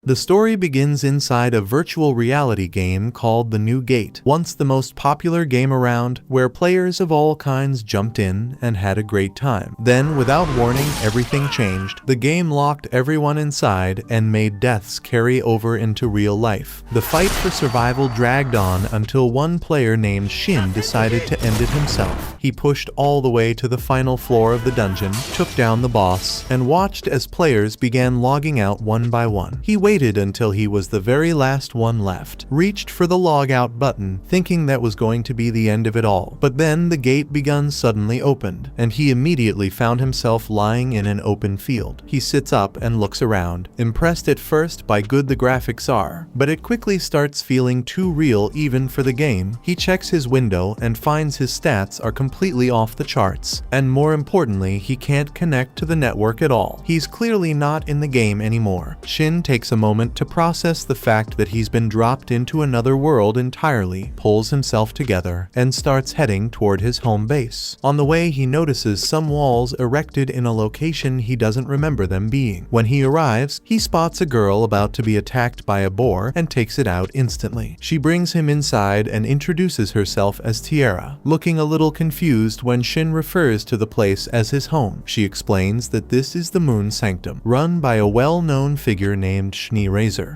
The story begins inside a virtual reality game called The New Gate, once the most popular game around, where players of all kinds jumped in and had a great time. Then, without warning, everything changed. The game locked everyone inside and made deaths carry over into real life. The fight for survival dragged on until one player named Shin decided to end it himself. He pushed all the way to the final floor of the dungeon, took down the boss, and watched as players began logging out one by one. He waited until he was the very last one left, reached for the log out button, thinking that was going to be the end of it all. But then the gate begun suddenly opened, and he immediately found himself lying in an open field. He sits up and looks around, impressed at first by good the graphics are, but it quickly starts feeling too real even for the game. He checks his window and finds his stats are completely off the charts, and more importantly, he can't connect to the network at all. He's clearly not in the game anymore. Shin takes a moment to process the fact that he's been dropped into another world entirely, pulls himself together, and starts heading toward his home base. On the way, he notices some walls erected in a location he doesn't remember them being. When he arrives, he spots a girl about to be attacked by a boar and takes it out instantly. She brings him inside and introduces herself as Tiera, looking a little confused when Shin refers to the place as his home. She explains that this is the Moon Sanctum, run by a well-known figure named Schnee.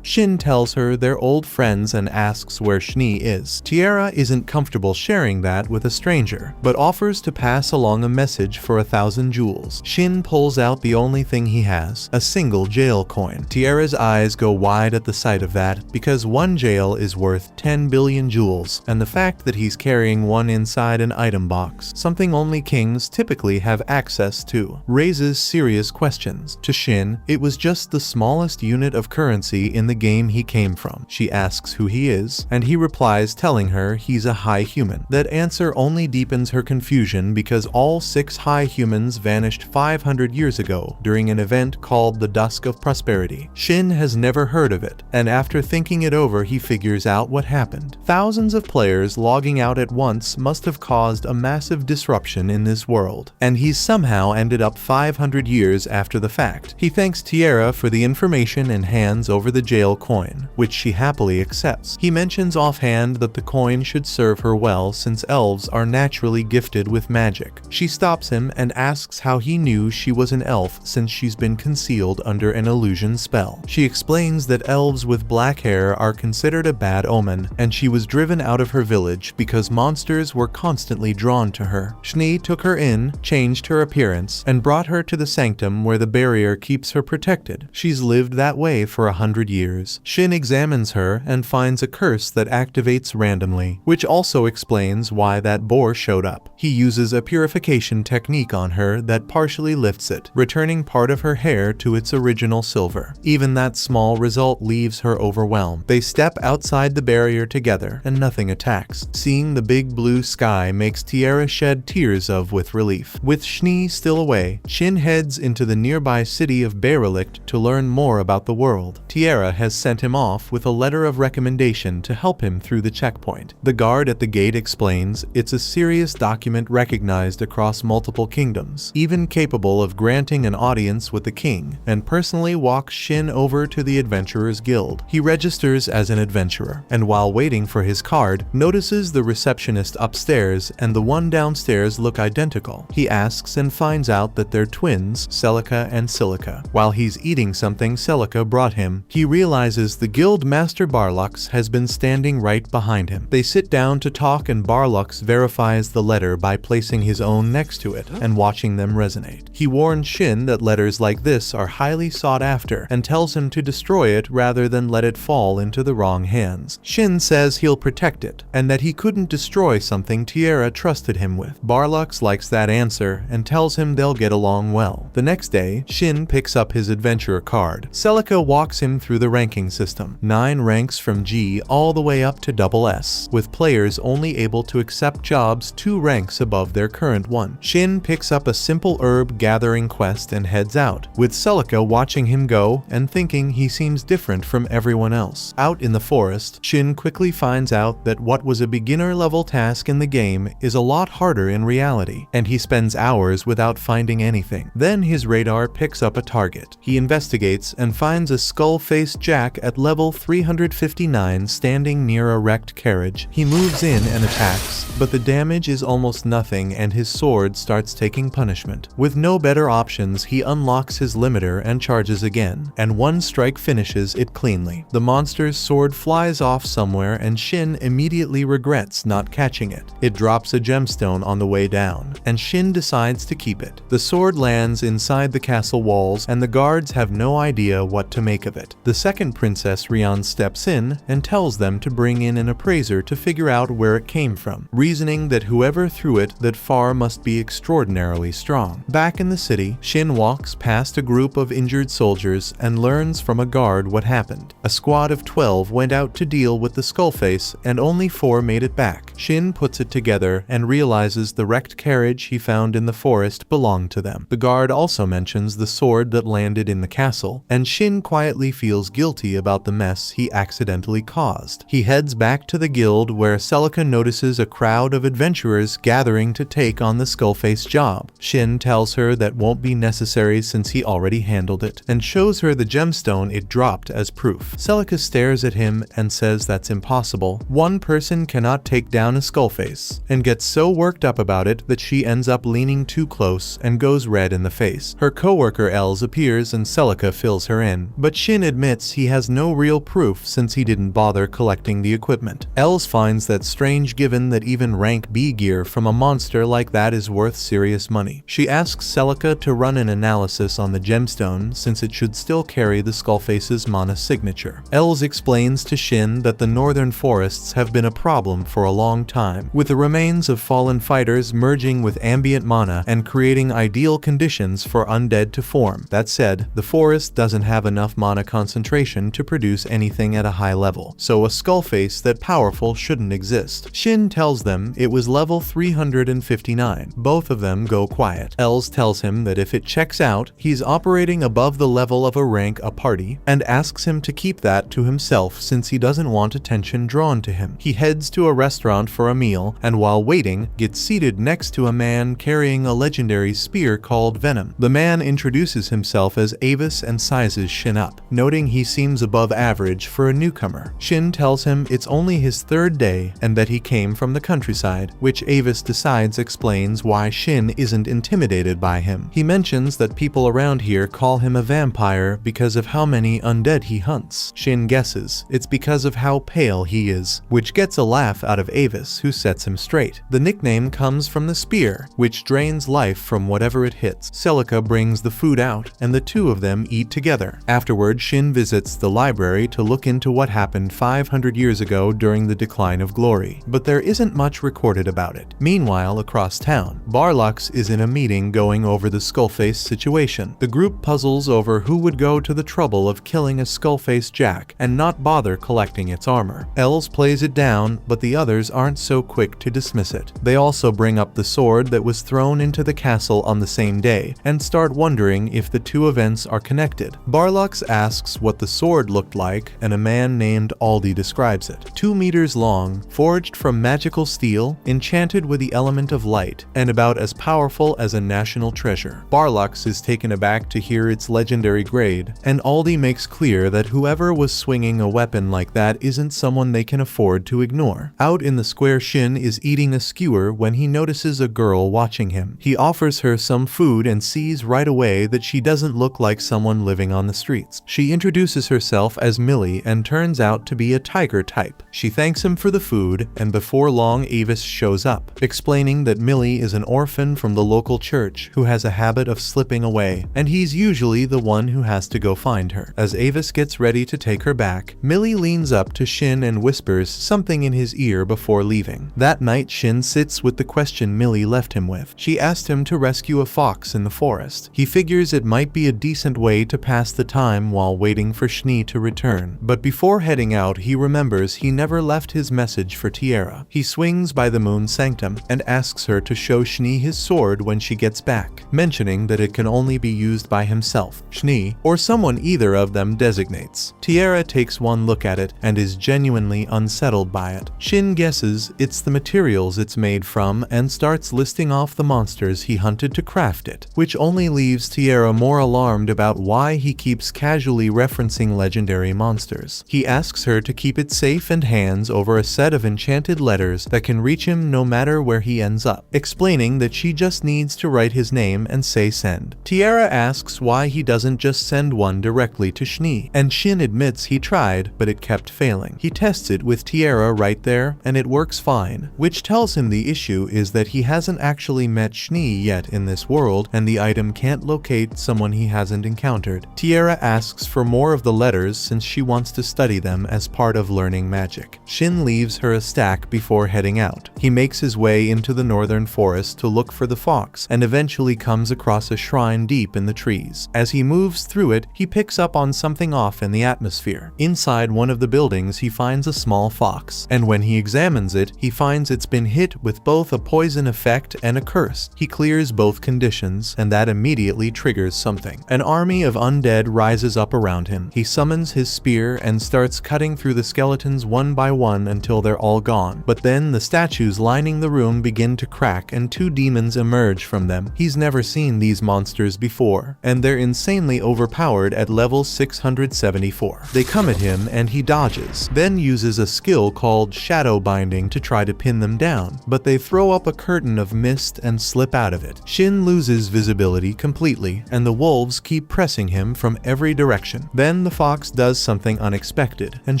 Shin tells her they're old friends and asks where Schnee is. Tiera isn't comfortable sharing that with a stranger, but offers to pass along a message for 1,000 jewels. Shin pulls out the only thing he has, a single jail coin. Tiera's eyes go wide at the sight of that, because one jail is worth 10 billion jewels, and the fact that he's carrying one inside an item box, something only kings typically have access to, raises serious questions. To Shin, it was just the smallest unit of currency in the game he came from. She asks who he is, and he replies telling her he's a high human. That answer only deepens her confusion because all 6 high humans vanished 500 years ago during an event called the Dusk of Prosperity. Shin has never heard of it, and after thinking it over, he figures out what happened. Thousands of players logging out at once must have caused a massive disruption in this world, and he's somehow ended up 500 years after the fact. He thanks Tiera for the information and hands over the jail coin, which she happily accepts. He mentions offhand that the coin should serve her well since elves are naturally gifted with magic. She stops him and asks how he knew she was an elf since she's been concealed under an illusion spell. She explains that elves with black hair are considered a bad omen, and she was driven out of her village because monsters were constantly drawn to her. Schnee took her in, changed her appearance, and brought her to the sanctum where the barrier keeps her protected. She's lived that way for 100 years. Shin examines her and finds a curse that activates randomly, which also explains why that boar showed up. He uses a purification technique on her that partially lifts it, returning part of her hair to its original silver. Even that small result leaves her overwhelmed. They step outside the barrier together and nothing attacks. Seeing the big blue sky makes Tiera shed tears with relief. With Schnee still away, Shin heads into the nearby city of Derelict to learn more about the world. Tiera has sent him off with a letter of recommendation to help him through the checkpoint. The guard at the gate explains it's a serious document recognized across multiple kingdoms, even capable of granting an audience with the king, and personally walks Shin over to the Adventurers Guild. He registers as an adventurer, and while waiting for his card, notices the receptionist upstairs and the one downstairs look identical. He asks and finds out that they're twins, Celica and Silica. While he's eating something Celica brought him, he realizes the guild master Barlux has been standing right behind him. They sit down to talk and Barlux verifies the letter by placing his own next to it and watching them resonate. He warns Shin that letters like this are highly sought after and tells him to destroy it rather than let it fall into the wrong hands. Shin says he'll protect it and that he couldn't destroy something Tiera trusted him with. Barlux likes that answer and tells him they'll get along well. The next day, Shin picks up his adventurer card. Celica walks him through the ranking system, 9 ranks from G all the way up to SS, with players only able to accept jobs 2 ranks above their current one. Shin picks up a simple herb gathering quest and heads out, with Celica watching him go and thinking he seems different from everyone else. Out in the forest, Shin quickly finds out that what was a beginner level task in the game is a lot harder in reality, and he spends hours without finding anything. Then his radar picks up a target. He investigates and finds a skull skull-faced Jack at level 359 standing near a wrecked carriage. He moves in and attacks, but the damage is almost nothing and his sword starts taking punishment. With no better options, he unlocks his limiter and charges again, and one strike finishes it cleanly. The monster's sword flies off somewhere and Shin immediately regrets not catching it. It drops a gemstone on the way down, and Shin decides to keep it. The sword lands inside the castle walls and the guards have no idea what to make of it. The second princess, Rion, steps in and tells them to bring in an appraiser to figure out where it came from, reasoning that whoever threw it that far must be extraordinarily strong. Back in the city, Shin walks past a group of injured soldiers and learns from a guard what happened. A squad of 12 went out to deal with the skullface and only 4 made it back. Shin puts it together and realizes the wrecked carriage he found in the forest belonged to them. The guard also mentions the sword that landed in the castle, and Shin quietly feels guilty about the mess he accidentally caused. He heads back to the guild where Celica notices a crowd of adventurers gathering to take on the skullface job. Shin tells her that won't be necessary since he already handled it, and shows her the gemstone it dropped as proof. Celica stares at him and says that's impossible. One person cannot take down a skullface, and gets so worked up about it that she ends up leaning too close and goes red in the face. Her co-worker Els appears and Celica fills her in, but Shin admits he has no real proof since he didn't bother collecting the equipment. Els finds that strange given that even rank B gear from a monster like that is worth serious money. She asks Celica to run an analysis on the gemstone since it should still carry the skullface's mana signature. Els explains to Shin that the northern forests have been a problem for a long time, with the remains of fallen fighters merging with ambient mana and creating ideal conditions for undead to form. That said, the forest doesn't have enough mana concentration to produce anything at a high level, so a skullface that powerful shouldn't exist. Shin tells them it was level 359. Both of them go quiet. Els tells him that if it checks out, he's operating above the level of a rank a party, and asks him to keep that to himself since he doesn't want attention drawn to him. He heads to a restaurant for a meal, and while waiting, gets seated next to a man carrying a legendary spear called Venom. The man introduces himself as Avis and sizes Shin up, noting he seems above average for a newcomer. Shin tells him it's only his 3rd day and that he came from the countryside, which Avis decides explains why Shin isn't intimidated by him. He mentions that people around here call him a vampire because of how many undead he hunts. Shin guesses it's because of how pale he is, which gets a laugh out of Avis, who sets him straight. The nickname comes from the spear, which drains life from whatever it hits. Celica brings the food out, and the two of them eat together. Afterward, Shin visits the library to look into what happened 500 years ago during the decline of glory, but there isn't much recorded about it. Meanwhile, across town, Barlux is in a meeting going over the skullface situation. The group puzzles over who would go to the trouble of killing a skullface Jack and not bother collecting its armor. Els plays it down, but the others aren't so quick to dismiss it. They also bring up the sword that was thrown into the castle on the same day, and start wondering if the two events are connected. Barlux asks what the sword looked like, and a man named Aldi describes it. 2 meters long, forged from magical steel, enchanted with the element of light, and about as powerful as a national treasure. Barlux is taken aback to hear its legendary grade, and Aldi makes clear that whoever was swinging a weapon like that isn't someone they can afford to ignore. Out in the square, Shin is eating a skewer when he notices a girl watching him. He offers her some food and sees right away that she doesn't look like someone living on the streets. She introduces herself as Millie and turns out to be a tiger type. She thanks him for the food, and before long Avis shows up, explaining that Millie is an orphan from the local church who has a habit of slipping away, and he's usually the one who has to go find her. As Avis gets ready to take her back, Millie leans up to Shin and whispers something in his ear before leaving. That night, Shin sits with the question Millie left him with. She asked him to rescue a fox in the forest. He figures it might be a decent way to pass the time while waiting for Schnee to return, but before heading out he remembers he never left his message for Tiera. He swings by the moon sanctum and asks her to show Schnee his sword when she gets back, mentioning that it can only be used by himself, Schnee, or someone either of them designates. Tiera takes one look at it and is genuinely unsettled by it. Shin guesses it's the materials it's made from and starts listing off the monsters he hunted to craft it, which only leaves Tiera more alarmed about why he keeps casually casually referencing legendary monsters. He asks her to keep it safe and hands over a set of enchanted letters that can reach him no matter where he ends up, explaining that she just needs to write his name and say send. Tiera asks why he doesn't just send one directly to Schnee, and Shin admits he tried, but it kept failing. He tests it with Tiera right there, and it works fine, which tells him the issue is that he hasn't actually met Schnee yet in this world, and the item can't locate someone he hasn't encountered. Tiera asks for more of the letters since she wants to study them as part of learning magic. Shin leaves her a stack before heading out. He makes his way into the northern forest to look for the fox, and eventually comes across a shrine deep in the trees. As he moves through it, he picks up on something off in the atmosphere. Inside one of the buildings, he finds a small fox, and when he examines it, he finds it's been hit with both a poison effect and a curse. He clears both conditions, and that immediately triggers something. An army of undead rises up around him. He summons his spear and starts cutting through the skeletons one by one until they're all gone. But then the statues lining the room begin to crack and two demons emerge from them. He's never seen these monsters before, and they're insanely overpowered at level 674. They come at him and he dodges, then uses a skill called shadow binding to try to pin them down, but they throw up a curtain of mist and slip out of it. Shin loses visibility completely, and the wolves keep pressing him from every direction. Then the fox does something unexpected and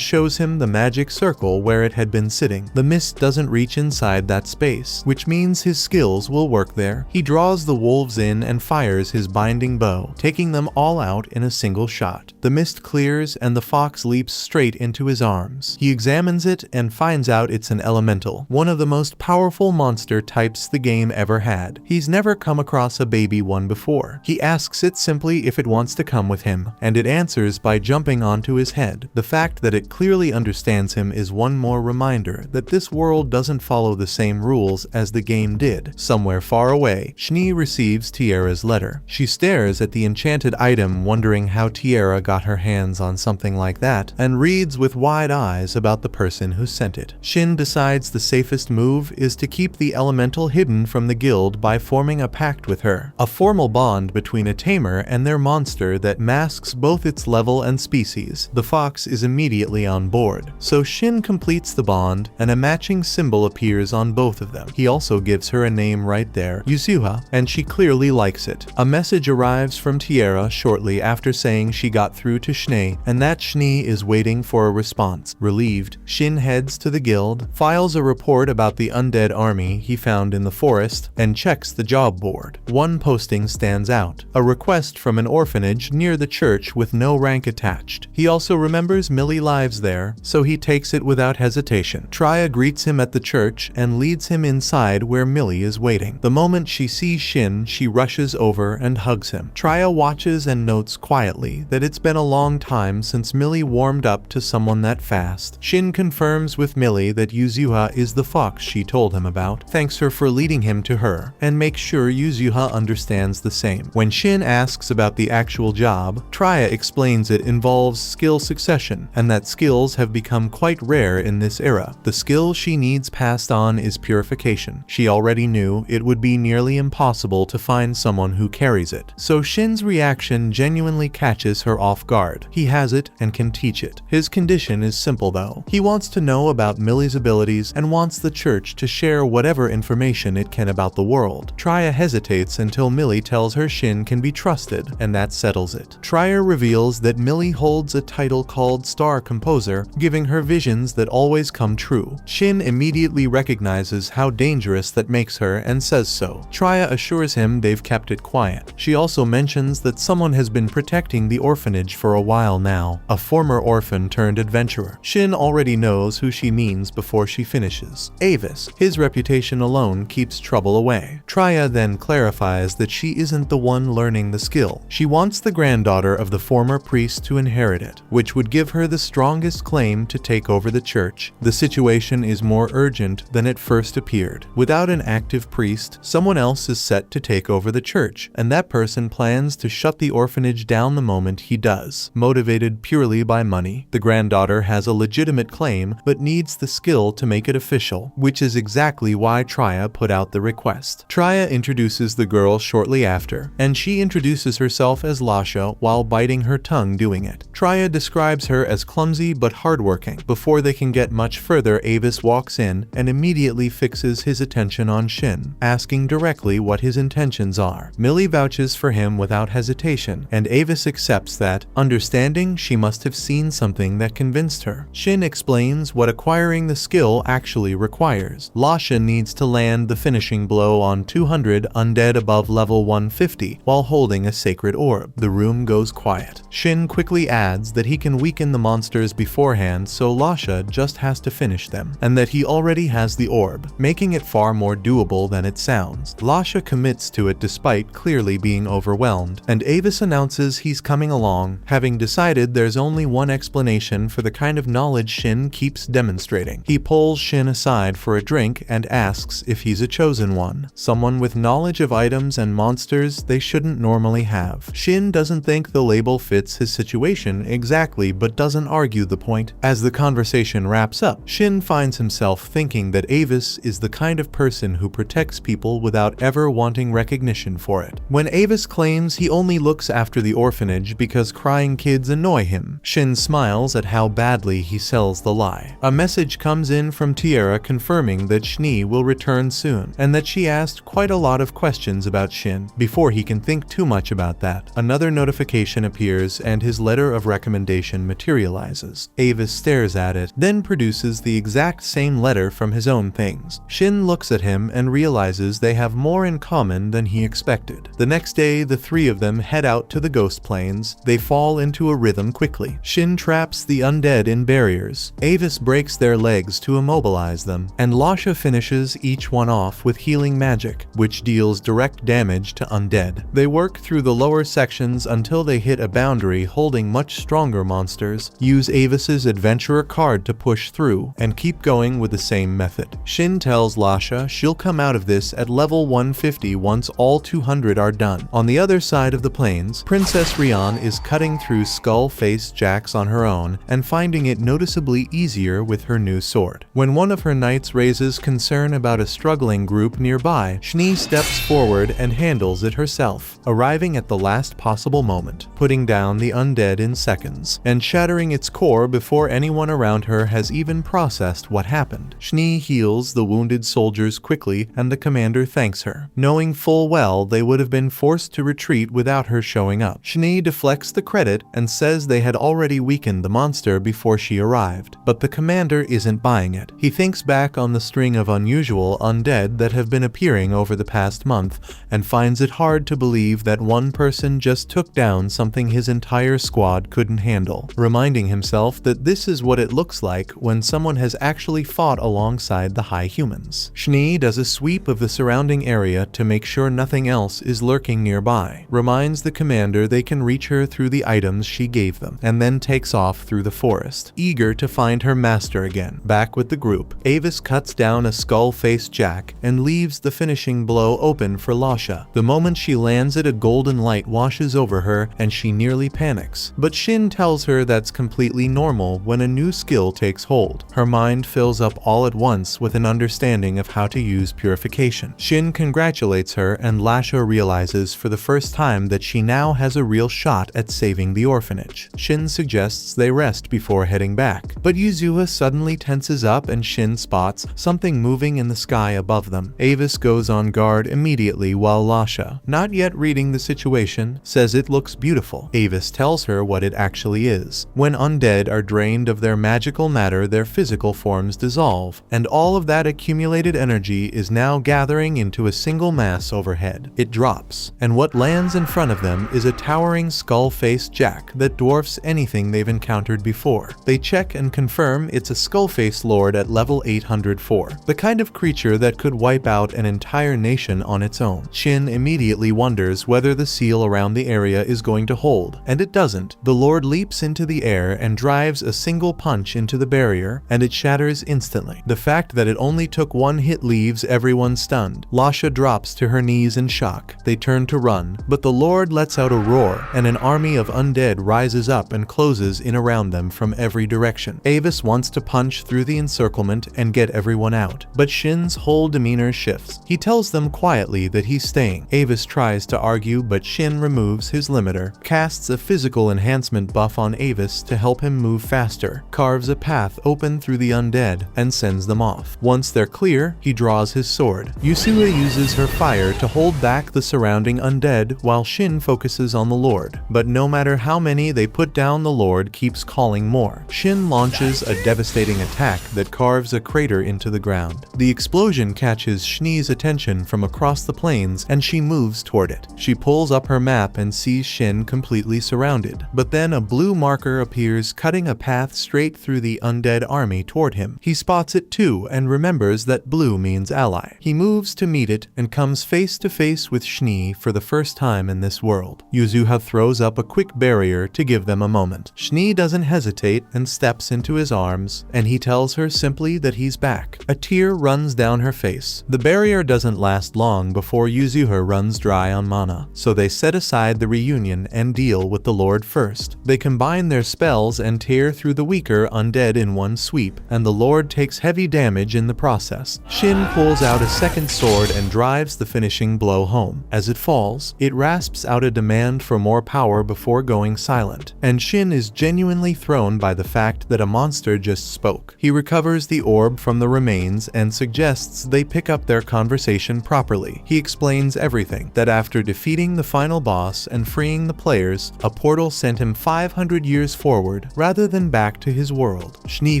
shows him the magic circle where it had been sitting. The mist doesn't reach inside that space, which means his skills will work there. He draws the wolves in and fires his binding bow, taking them all out in a single shot. The mist clears and the fox leaps straight into his arms. He examines it and finds out it's an elemental, one of the most powerful monster types the game ever had. He's never come across a baby one before. He asks it simply if it wants to come with him, and it answers by jumping onto his head. The fact that it clearly understands him is one more reminder that this world doesn't follow the same rules as the game did. Somewhere far away, Schnee receives Tiera's letter. She stares at the enchanted item, wondering how Tiera got her hands on something like that, and reads with wide eyes about the person who sent it. Shin decides the safest move is to keep the elemental hidden from the guild by forming a pact with her, a formal bond between a tamer and their monster that masks both its level and species. The fox is immediately on board, so Shin completes the bond, and a matching symbol appears on both of them. He also gives her a name right there, Yuzuha, and she clearly likes it. A message arrives from Tiera shortly after saying she got through to Schnee, and that Schnee is waiting for a response. Relieved, Shin heads to the guild, files a report about the undead army he found in the forest, and checks the job board. One posting stands out, a request from an orphanage near the church with no rank attached. He also remembers Millie lives there, so he takes it without hesitation. Tiera greets him at the church and leads him inside where Millie is waiting. The moment she sees Shin, she rushes over and hugs him. Tiera watches and notes quietly that it's been a long time since Millie warmed up to someone that fast. Shin confirms with Millie that Yuzuha is the fox she told him about, thanks her for leading him to her, and makes sure Yuzuha understands the same. When Shin asks about the actual job, Tiera explains it involves skill succession, and that skills have become quite rare in this era. The skill she needs passed on is Purification. She already knew it would be nearly impossible to find someone who carries it, so Shin's reaction genuinely catches her off guard. He has it and can teach it. His condition is simple though. He wants to know about Millie's abilities and wants the church to share whatever information it can about the world. Tiera hesitates until Millie tells her Shin can be trusted, and that settles it. Tiera reveals that Millie holds a title called Star Composer, giving her visions that always come true. Shin immediately recognizes how dangerous that makes her and says so. Tiera assures him they've kept it quiet. She also mentions that someone has been protecting the orphanage for a while now, a former orphan turned adventurer. Shin already knows who she means before she finishes. Avis. His reputation alone keeps trouble away. Tiera then clarifies that she isn't the one learning the skill. She wants the granddaughter of the former priest to inherit it, which would give her the strongest claim to take over the church. The situation is more urgent than it first appeared. Without an active priest, someone else is set to take over the church, and that person plans to shut the orphanage down the moment he does, motivated purely by money. The granddaughter has a legitimate claim, but needs the skill to make it official, which is exactly why Tiera put out the request. Tiera introduces the girl shortly after, and she introduces herself as Lasha while biting biting her tongue doing it. Tiera describes her as clumsy but hardworking. Before they can get much further, Avis walks in and immediately fixes his attention on Shin, asking directly what his intentions are. Millie vouches for him without hesitation, and Avis accepts that, understanding she must have seen something that convinced her. Shin explains what acquiring the skill actually requires. Lasha needs to land the finishing blow on 200 undead above level 150 while holding a sacred orb. The room goes quiet. Shin quickly adds that he can weaken the monsters beforehand, so Lasha just has to finish them, and that he already has the orb, making it far more doable than it sounds. Lasha commits to it despite clearly being overwhelmed, and Avis announces he's coming along, having decided there's only one explanation for the kind of knowledge Shin keeps demonstrating. He pulls Shin aside for a drink and asks if he's a chosen one, someone with knowledge of items and monsters they shouldn't normally have. Shin doesn't think the label fits his situation exactly, but doesn't argue the point. As the conversation wraps up, Shin finds himself thinking that Avis is the kind of person who protects people without ever wanting recognition for it. When Avis claims he only looks after the orphanage because crying kids annoy him, Shin smiles at how badly he sells the lie. A message comes in from Tiera confirming that Schnee will return soon, and that she asked quite a lot of questions about Shin. Before he can think too much about that, another notification appears and his letter of recommendation materializes. Avis stares at it, then produces the exact same letter from his own things. Shin looks at him and realizes they have more in common than he expected. The next day, the three of them head out to the ghost plains. They fall into a rhythm quickly. Shin traps the undead in barriers. Avis breaks their legs to immobilize them, and Lasha finishes each one off with healing magic, which deals direct damage to undead. They work through the lower sections until they hit a boundary holding much stronger monsters, use Avis's adventurer card to push through, and keep going with the same method. Shin tells Lasha she'll come out of this at level 150 once all 200 are done. On the other side of the plains, Princess Rion is cutting through skull-faced jacks on her own and finding it noticeably easier with her new sword. When one of her knights raises concern about a struggling group nearby, Schnee steps forward and handles it herself, arriving at the last possible moment, putting down the undead in seconds, and shattering its core before anyone around her has even processed what happened. Schnee heals the wounded soldiers quickly, and the commander thanks her, knowing full well they would have been forced to retreat without her showing up. Schnee deflects the credit and says they had already weakened the monster before she arrived, but the commander isn't buying it. He thinks back on the string of unusual undead that have been appearing over the past month and finds it hard to believe that one person just took down something his entire squad couldn't handle, reminding himself that this is what it looks like when someone has actually fought alongside the high humans. Schnee does a sweep of the surrounding area to make sure nothing else is lurking nearby, reminds the commander they can reach her through the items she gave them, and then takes off through the forest, eager to find her master again. Back with the group, Avis cuts down a skull-faced jack and leaves the finishing blow open for Lasha. The moment she lands it, a golden light washes over her and she nearly panics, but Shin tells her that's completely normal when a new skill takes hold. Her mind fills up all at once with an understanding of how to use Purification. Shin congratulates her, and Lasha realizes for the first time that she now has a real shot at saving the orphanage. Shin suggests they rest before heading back, but Yuzua suddenly tenses up and Shin spots something moving in the sky above them. Avis goes on guard immediately while Lasha, not yet reading the situation, says it looks beautiful. Avis tells her what it actually is. When undead are drained of their magical matter, their physical forms dissolve, and all of that accumulated energy is now gathering into a single mass overhead. It drops, and what lands in front of them is a towering skull-faced jack that dwarfs anything they've encountered before. They check and confirm it's a skull-faced lord at level 804, the kind of creature that could wipe out an entire nation on its own. Shin immediately wonders whether the seal around the area is going to hold, and it doesn't. The lord leaps into the air and drives a single punch into the barrier, and it shatters instantly. The fact that it only took one hit leaves everyone stunned. Lasha drops to her knees in shock. They turn to run, but the lord lets out a roar, and an army of undead rises up and closes in around them from every direction. Avis wants to punch through the encirclement and get everyone out, but Shin's whole demeanor shifts. He tells them quietly that he's staying. Avis tries to argue, but Shin removes his limiter, casts a physical enhancement buff on Avis to help him move faster, carves a path open through the undead, and sends them off. Once they're clear, he draws his sword. Yuzua uses her fire to hold back the surrounding undead while Shin focuses on the Lord. But no matter how many they put down, the Lord keeps calling more. Shin launches a devastating attack that carves a crater into the ground. The explosion catches Schnee's attention from across the plains and she moves toward it. She pulls up her map and sees Shin completely surrounded. But then a blue marker appears, cutting a path straight through the undead army toward him. He spots it too and remembers that blue means ally. He moves to meet it and comes face to face with Schnee for the first time in this world. Yuzua throws up a quick barrier to give them a moment. Schnee doesn't hesitate and steps into his arms, and he tells her simply that he's back. A tear runs down her face. The barrier doesn't last long before Yuzua runs dry on mana, so they set aside the reunion and deal with the Lord first. They combine their spells and tear through the weaker undead in one sweep, and the Lord takes heavy damage in the process. Shin pulls out a second sword and drives the finishing blow home. As it falls, it rasps out a demand for more power before going silent, and Shin is genuinely thrown by the fact that a monster just spoke. He recovers the orb from the remains and suggests they pick up their conversation properly. He explains everything, that after defeating the final boss and freeing the players, a portal sent him 500 years forward rather than back to his world. Schnee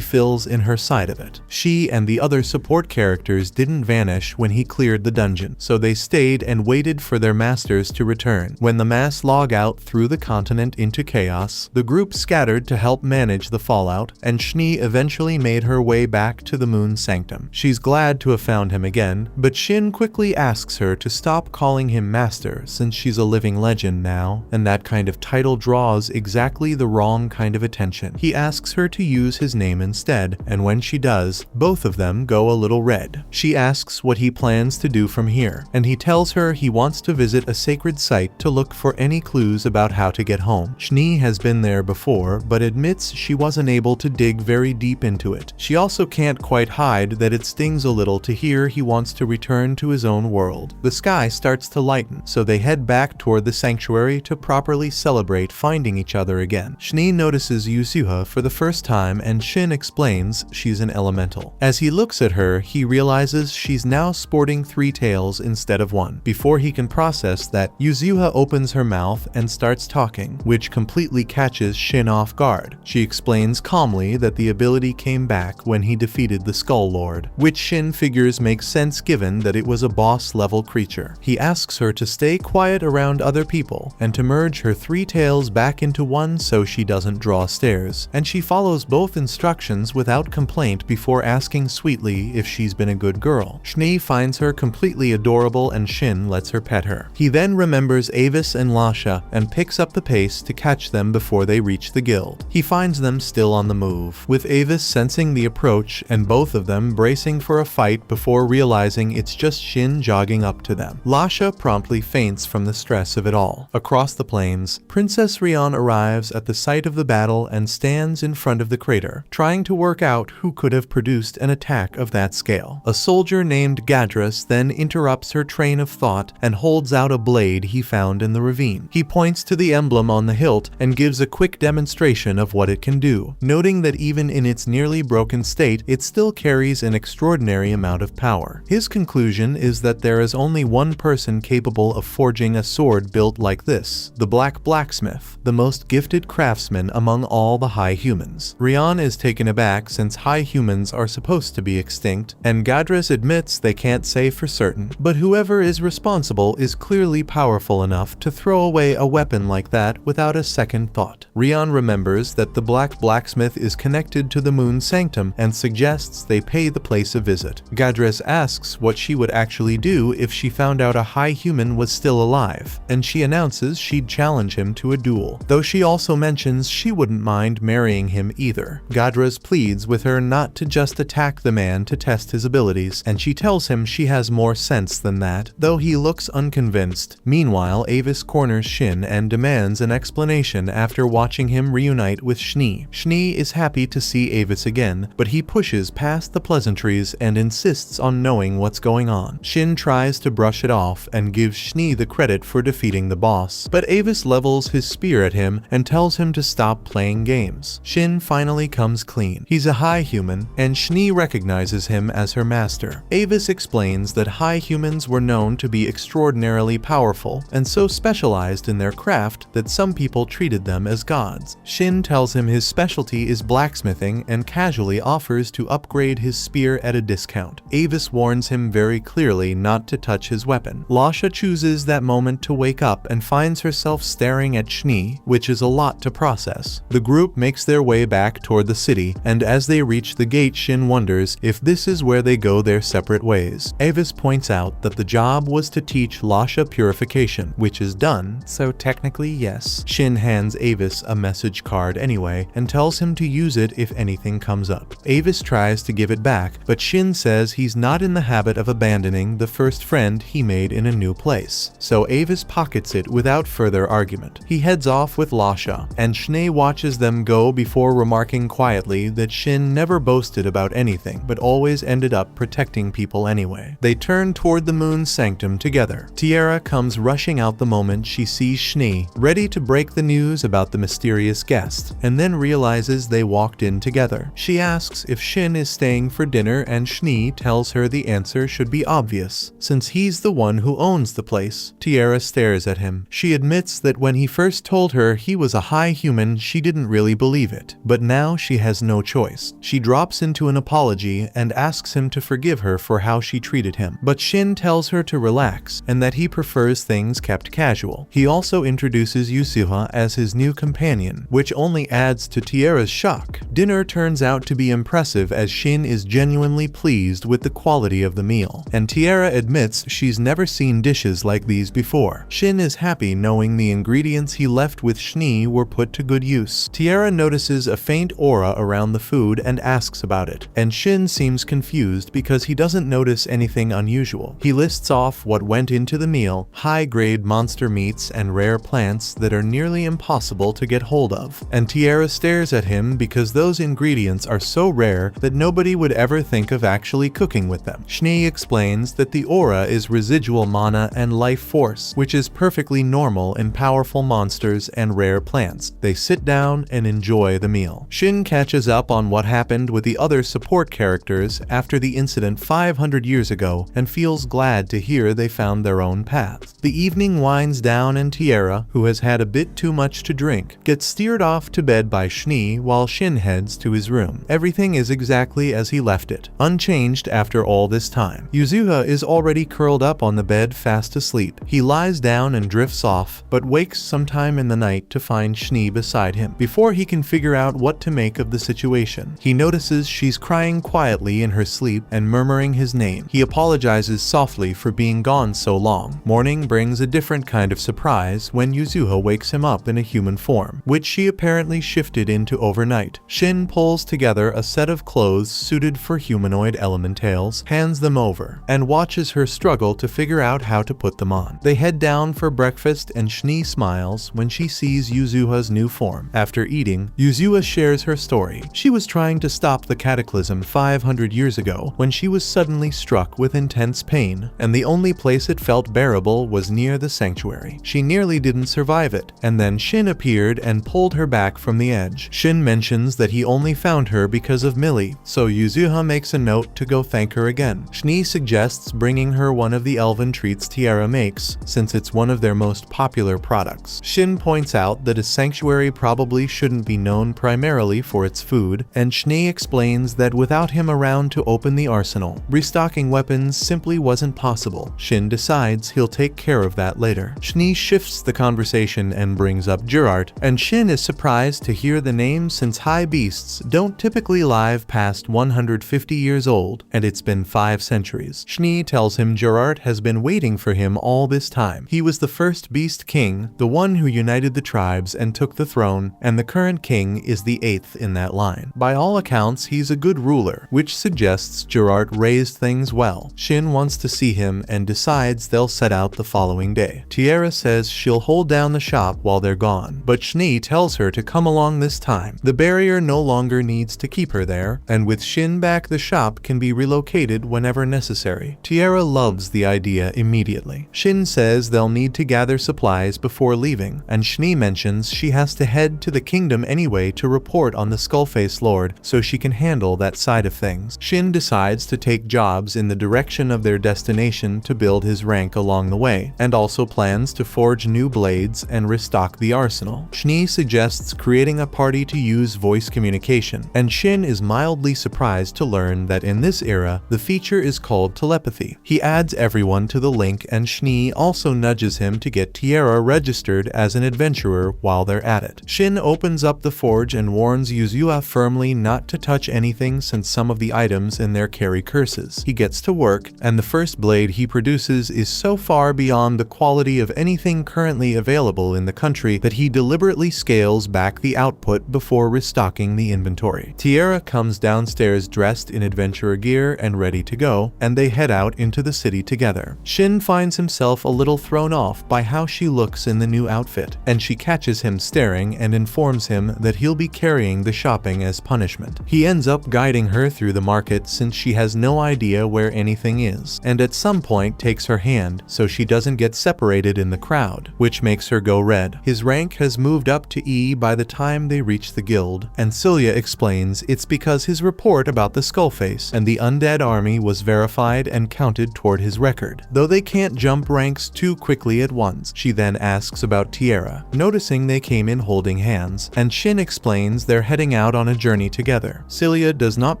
fills in her side of it. She and the other support characters didn't vanish when he cleared the dungeon, so they stayed and waited for their masters to return. When the mass log out through the continent into chaos, the group scattered to help manage the fallout, and Schnee eventually made her way back to the Moon Sanctum. She's glad to have found him again, but Shin quickly asks her to stop calling him master since she's a living legend now, and that kind of title draws exactly the wrong kind of attention. He asks her to use his name instead, and when she does, both of them go a little red. She asks what he plans to do from here, and he tells her he wants to visit a sacred site to look for any clues about how to get home. Schnee has been there before, but admits she wasn't able to dig very deep into it. She also can't quite hide that it stings a little to hear he wants to return to his own world. The sky starts to lighten, so they head back toward the sanctuary to properly celebrate finding each other again. Schnee notices Yuzua for the first time, and Shin explains she's an elemental. As he looks at her, he realizes she's now sporting 3 tails instead of 1. Before he can process that, Yuzua opens her mouth and starts talking, which completely catches Shin off guard. She explains calmly that the ability came back when he defeated the Skull Lord, which Shin figures makes sense given that it was a boss-level creature. He asks her to stay quiet around other people and to merge her 3 tails back into 1 so she doesn't draw stares, and she follows both instructions without complaint before asking sweetly if she's been a good girl. Schnee finds her completely adorable and Shin lets her pet her. He then remembers Avis and Lasha and picks up the pace to catch them before they reach the guild. He finds them still on the move, with Avis sensing the approach and both of them bracing for a fight before realizing it's just Shin jogging up to them. Lasha promptly faints from the stress of it all. Across the plains, Princess Rion arrives at the site of the battle and stands in front of the crater, trying to work out who could have produced an attack of that scale. A soldier named Gadras then interrupts her train of thought and holds out a blade he found in the ravine. He points to the emblem on the hilt and gives a quick demonstration of what it can do, noting that even in its nearly broken state, it still carries an extraordinary amount of power. His conclusion is that there is only one person capable of forging a sword built like this, the Black Blacksmith, the most gifted craftsman among all the high humans. Rion is taken aback since high humans are supposed to be extinct, and Gadras admits they can't say for certain, but whoever is responsible is clearly powerful enough to throw away a weapon like that without a second thought. Rion remembers that the Black Blacksmith is connected to the Moon Sanctum and suggests they pay the place a visit. Gadras asks what she would actually do if she found out a high human was still alive, and she announces she'd challenge him to a duel, though she also mentions she wouldn't mind marrying him either. Gadras pleads with her not to just attack the man to test his abilities, and she tells him she has more sense than that, though he looks unconvinced. Meanwhile, Avis corners Shin and demands an explanation after watching him reunite with Schnee. Schnee is happy to see Avis again, but he pushes past the pleasantries and insists on knowing what's going on. Shin tries to brush it off and gives Schnee the credit for defeating the boss, but Avis levels his spear at him and tells him to stop playing games. Shin finally comes clean. He's a high human, and Schnee recognizes him as her master. Avis explains that high humans were known to be extraordinarily powerful and so specialized in their craft that some people treated them as gods. Shin tells him his specialty is blacksmithing and casually offers to upgrade his spear at a discount. Avis warns him very clearly not to touch his weapon. Lasha chooses that moment to wake up and finds herself staring at Schnee, which is a lot to process. The group makes their way back toward the city, and as they reach the gate, Shin wonders if this is where they go their separate ways. Avis points out that the job was to teach Lasha Purification, which is done, so technically yes. Shin hands Avis a message card anyway and tells him to use it if anything comes up. Avis tries to give it back, but Shin says he's not in the habit of abandoning the first friend he made in a new place, so Avis pockets it without further argument. He heads off with Lasha, and Schnee watches them go before remarking quietly that Shin never boasted about anything, but always ended up protecting people anyway. They turn toward the moon's sanctum together. Tiera comes rushing out the moment she sees Schnee, ready to break the news about the mysterious guest, and then realizes they walked in together. She asks if Shin is staying for dinner, and Schnee tells her the answer should be obvious, since he's the one who owns the place. Tiera stares at him. She admits that when he first told her he was a high human, she didn't really believe it, but now she has no choice. She drops into an apology and asks him to forgive her for how she treated him, but Shin tells her to relax and that he prefers things kept casual. He also introduces Yusuha as his new companion, which only adds to Tiera's shock. Dinner turns out to be impressive as Shin is genuinely pleased with the quality of the meal, and Tiera admits she's never seen dishes like these before. Shin is happy knowing the ingredients he left with Schnee were put to good use. Tiera notices a faint aura around the food and asks about it, and Shin seems confused because he doesn't notice anything unusual. He lists off what went into the meal: high-grade monster meats and rare plants that are nearly impossible to get hold of, and Tiera stares at him because those ingredients are so rare that nobody would ever think of actually cooking with them. Schnee explains that the aura is residual mana and life force, which is perfectly normal in powerful monsters and rare plants. They sit down and enjoy the meal. Shin catches up on what happened with the other support characters after the incident 500 years ago and feels glad to hear they found their own paths. The evening winds down and Tiera, who has had a bit too much to drink, gets steered off to bed by Schnee while Shin heads to his room. Everything is exactly as he left it, unchanged after all this time. Yusuha is already curled up on the bed fast asleep. He lies down and drifts off, but wakes sometime in the night to find Schnee beside him. Before he can figure out what to make of the situation, he notices she's crying quietly in her sleep and murmuring his name. He apologizes softly for being gone so long. Morning brings a different kind of surprise when Yusuha wakes him up in a human form, which she apparently shifted into overnight. Shin pulls together a set of clothes suited for humanoid elementals, hands them over, and watches her struggle to figure out how to put them on. They head down for breakfast and Schnee smiles when she sees Yuzuha's new form. After eating, Yusuha shares her story. She was trying to stop the cataclysm 500 years ago when she was suddenly struck with intense pain, and the only place it felt bearable was near the sanctuary. She nearly didn't survive it, and then Shin appeared and pulled her back from the edge. Shin mentions that he only found her because of Millie, so Yusuha makes a note to go thank her again. Schnee suggests bringing her one of the elven treats Tiera makes, since it's one of their most popular products. Shin points out that a sanctuary probably shouldn't be known primarily for its food, and Schnee explains that without him around to open the arsenal, restocking weapons simply wasn't possible. Shin decides he'll take care of that later. Schnee shifts the conversation and brings up Gerard, and Shin is surprised to hear the name since high beasts don't typically live past 150 years old, and it's been 5 centuries. Schnee tells him Gerard has been waiting for him all this time. He was the first beast king, the one who united the tribes and took the throne, and the current king is the 8th in that line. By all accounts, he's a good ruler, which suggests Gerard raised things well. Shin wants to see him and decides they'll set out the following day. Tiera says she'll hold down the shop while they're gone, but Schnee tells her to come along this time. The barrier no longer needs to keep her there, and with Shin back, the shop can be relocated whenever necessary. Tiera loves the idea immediately. Shin says they'll need to gather supplies before before leaving, and Schnee mentions she has to head to the kingdom anyway to report on the Skullface Lord so she can handle that side of things. Shin decides to take jobs in the direction of their destination to build his rank along the way, and also plans to forge new blades and restock the arsenal. Schnee suggests creating a party to use voice communication, and Shin is mildly surprised to learn that in this era, the feature is called telepathy. He adds everyone to the link, and Schnee also nudges him to get Tiera registered as an adventurer while they're at it. Shin opens up the forge and warns Yuzua firmly not to touch anything since some of the items in there carry curses. He gets to work, and the first blade he produces is so far beyond the quality of anything currently available in the country that he deliberately scales back the output before restocking the inventory. Tiera comes downstairs dressed in adventurer gear and ready to go, and they head out into the city together. Shin finds himself a little thrown off by how she looks in the new outfit, and she catches him staring and informs him that he'll be carrying the shopping as punishment. He ends up guiding her through the market since she has no idea where anything is, and at some point takes her hand so she doesn't get separated in the crowd, which makes her go red. His rank has moved up to E by the time they reach the guild, and Celia explains it's because his report about the Skullface and the undead army was verified and counted toward his record, though they can't jump ranks too quickly at once. She then asks about Tiera, noticing they came in holding hands, and Shin explains they're heading out on a journey together. Celia does not